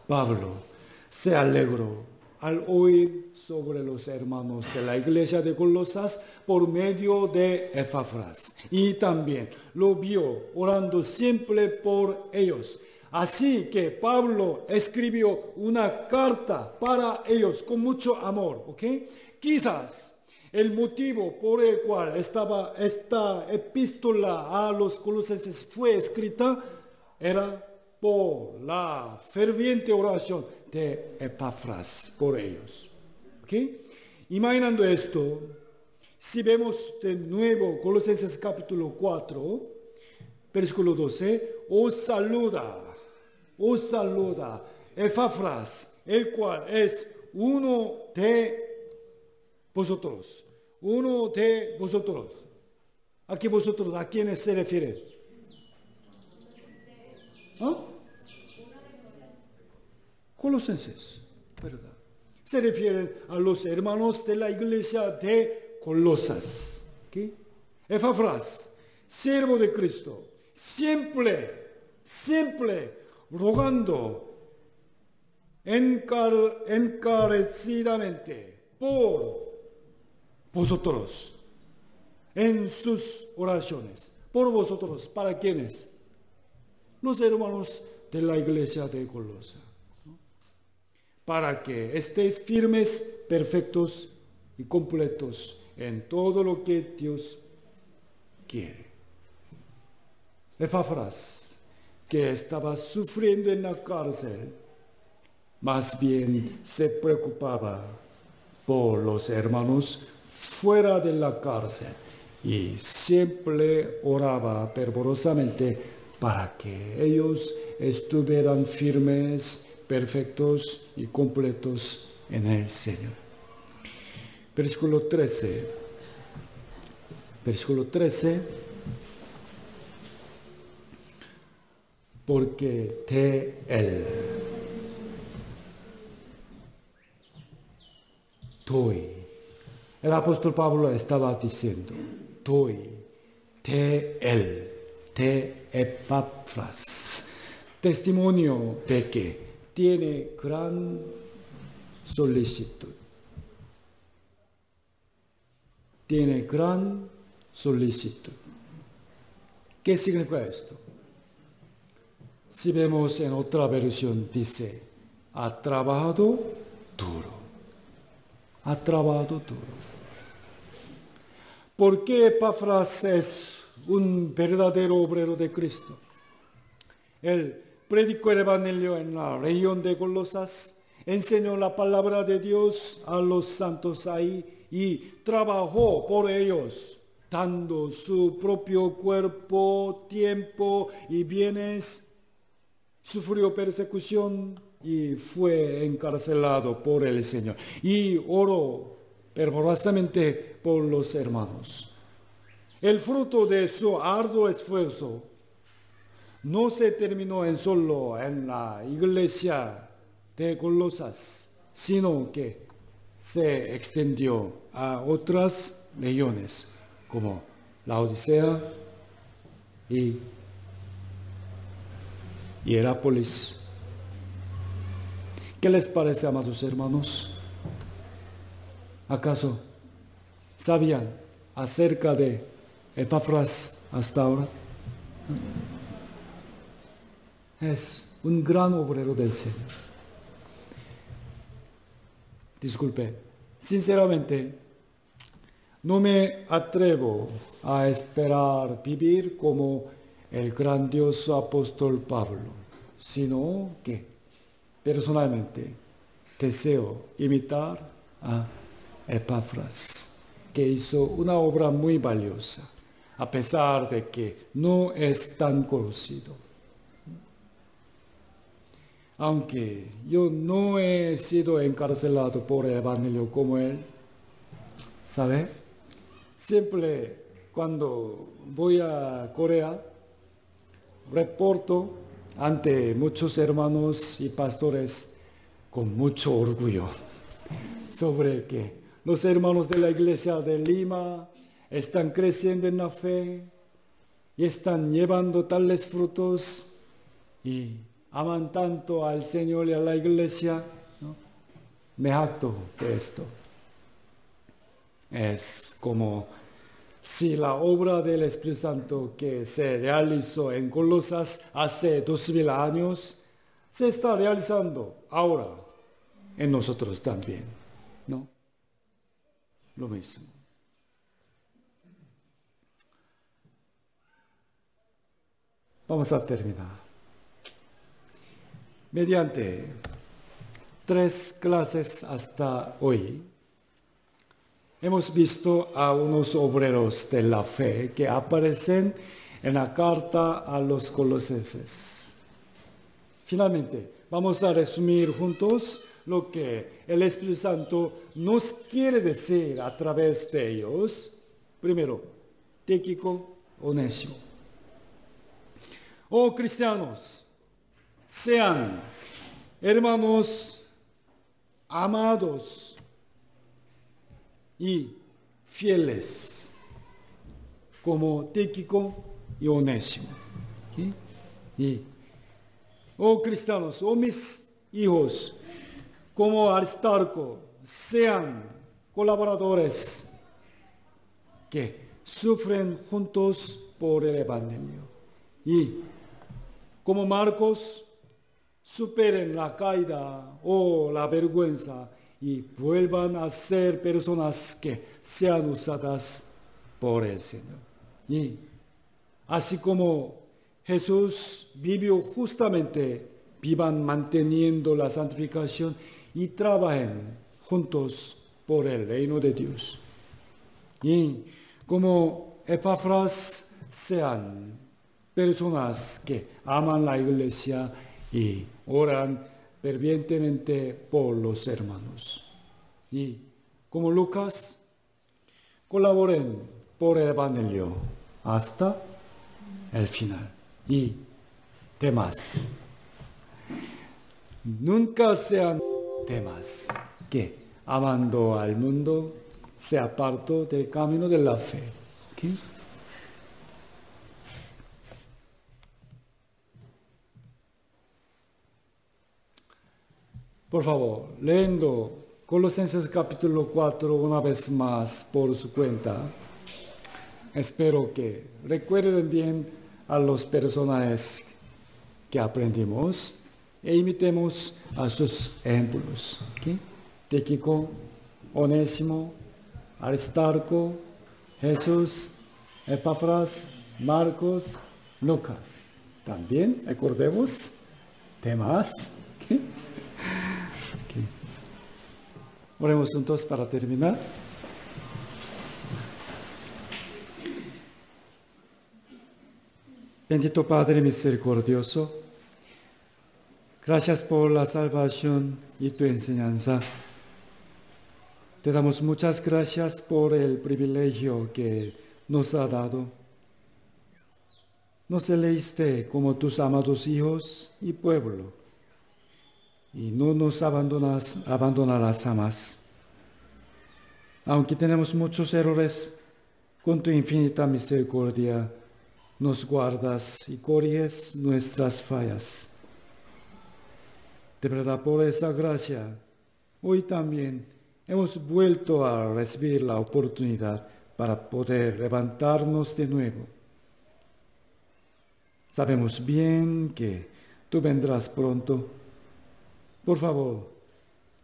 Pablo se alegró al oír sobre los hermanos de la iglesia de Colosas por medio de Epafras, y también lo vio orando siempre por ellos. Así que Pablo escribió una carta para ellos con mucho amor, ¿ok? Quizás el motivo por el cual esta epístola a los colosenses fue escrita era por la ferviente oración de Epafras por ellos, ¿ok? Imaginando esto, si vemos de nuevo Colosenses capítulo 4, versículo 12, os saluda Epafras, el cual es uno de vosotros. Aquí vosotros, ¿a quiénes se refiere? ¿Ah? Colosenses, ¿verdad? Se refieren a los hermanos de la iglesia de Colosas. ¿Okay? Epafras, siervo de Cristo, siempre rogando encarecidamente por vosotros en sus oraciones. Por vosotros, ¿para quiénes? Los hermanos de la iglesia de Colosas, ¿no? Para que estéis firmes, perfectos y completos en todo lo que Dios quiere. Epafras, que estaba sufriendo en la cárcel, más bien se preocupaba por los hermanos fuera de la cárcel y siempre oraba fervorosamente para que ellos estuvieran firmes, perfectos y completos en el Señor. Versículo 13. Porque de Él doy. El apóstol Pablo estaba diciendo, doy de Él, de Epafras, testimonio de que tiene gran solicitud. tiene gran solicitud. ¿Qué significa esto? Si vemos en otra versión, dice, ha trabajado duro. Ha trabajado duro. Porque Epafras es un verdadero obrero de Cristo. Él predicó el Evangelio en la región de Colosas, enseñó la palabra de Dios a los santos ahí y trabajó por ellos, dando su propio cuerpo, tiempo y bienes. Sufrió persecución y fue encarcelado por el Señor. Y oró fervorosamente por los hermanos. El fruto de su arduo esfuerzo no se terminó solo en la iglesia de Colosas, sino que se extendió a otras regiones como la Odisea y Hierápolis. ¿Qué les parece, amados hermanos? ¿Acaso sabían acerca de Epafras hasta ahora? Es un gran obrero del Señor. Disculpe, sinceramente, no me atrevo a esperar vivir como el grandioso apóstol Pablo, sino que personalmente deseo imitar a Epafras, que hizo una obra muy valiosa, a pesar de que no es tan conocido. Aunque yo no he sido encarcelado por el Evangelio como él, ¿sabe? Siempre cuando voy a Corea, reporto ante muchos hermanos y pastores con mucho orgullo sobre que los hermanos de la iglesia de Lima están creciendo en la fe y están llevando tales frutos y aman tanto al Señor y a la iglesia, ¿no? Me jacto de esto. Es como si la obra del Espíritu Santo que se realizó en Colosas hace 2000 años se está realizando ahora en nosotros también, ¿no? Lo mismo. Vamos a terminar. Mediante 3 clases hasta hoy, hemos visto a unos obreros de la fe que aparecen en la carta a los colosenses. Finalmente, vamos a resumir juntos lo que el Espíritu Santo nos quiere decir a través de ellos. Primero, Tíquico, Onésimo. Oh cristianos, sean hermanos amados y fieles como Tíquico y Onésimo. ¿Sí? Y, oh cristianos, oh mis hijos, como Aristarco, sean colaboradores que sufren juntos por el Evangelio. Y como Marcos, superen la caída o la vergüenza y vuelvan a ser personas que sean usadas por el Señor. Y así como Jesús vivió justamente, vivan manteniendo la santificación y trabajen juntos por el reino de Dios. Y como Epafras, sean personas que aman la iglesia y oran fervientemente por los hermanos. Y como Lucas, colaboren por el Evangelio hasta el final. Y demás. Nunca sean demás que amando al mundo se apartó del camino de la fe. ¿Okay? Por favor, leyendo Colosenses capítulo 4, una vez más por su cuenta. Espero que recuerden bien a los personajes que aprendimos e imitemos a sus ejemplos. ¿Okay? Tíquico, Onésimo, Aristarco, Jesús, Epafras, Marcos, Lucas. También recordemos demás. ¿Okay? Okay. Oremos juntos para terminar. Bendito Padre misericordioso, gracias por la salvación y tu enseñanza. Te damos muchas gracias por el privilegio que nos ha dado. Nos elegiste como tus amados hijos y pueblo, y no nos abandonarás jamás. Aunque tenemos muchos errores, con tu infinita misericordia nos guardas y corriges nuestras fallas. De verdad, por esa gracia, hoy también hemos vuelto a recibir la oportunidad para poder levantarnos de nuevo. Sabemos bien que tú vendrás pronto. Por favor,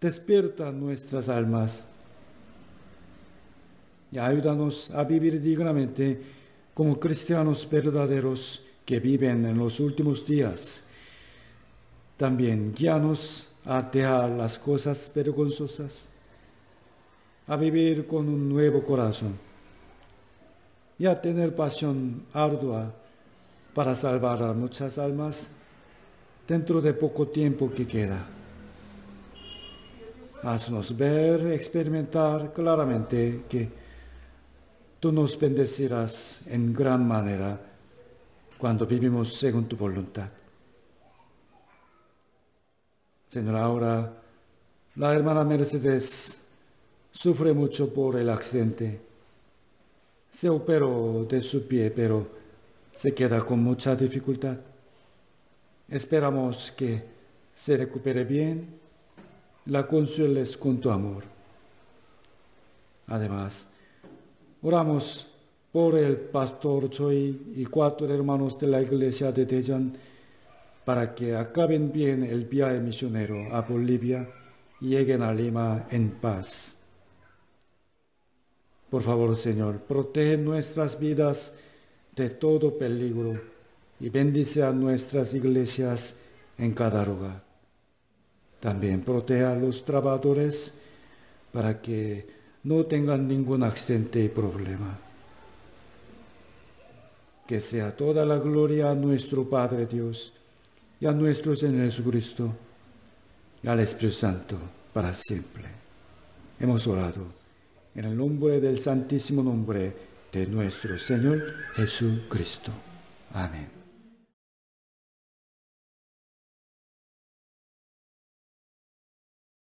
despierta nuestras almas y ayúdanos a vivir dignamente como cristianos verdaderos que viven en los últimos días. También guíanos a dejar las cosas vergonzosas, a vivir con un nuevo corazón y a tener pasión ardua para salvar a muchas almas dentro de poco tiempo que queda. Haznos ver, experimentar claramente que tú nos bendecirás en gran manera cuando vivimos según tu voluntad. Señor, ahora la hermana Mercedes sufre mucho por el accidente. Se operó de su pie, pero se queda con mucha dificultad. Esperamos que se recupere bien, la consueles con tu amor. Además, oramos por el pastor Choi y 4 hermanos de la iglesia de Daejeon para que acaben bien el viaje misionero a Bolivia y lleguen a Lima en paz. Por favor, Señor, protege nuestras vidas de todo peligro y bendice a nuestras iglesias en cada lugar. También protege a los trabajadores para que no tengan ningún accidente y problema. Que sea toda la gloria a nuestro Padre Dios y a nuestro Señor Jesucristo y al Espíritu Santo para siempre. Hemos orado en el nombre del santísimo nombre de nuestro Señor Jesucristo. Amén.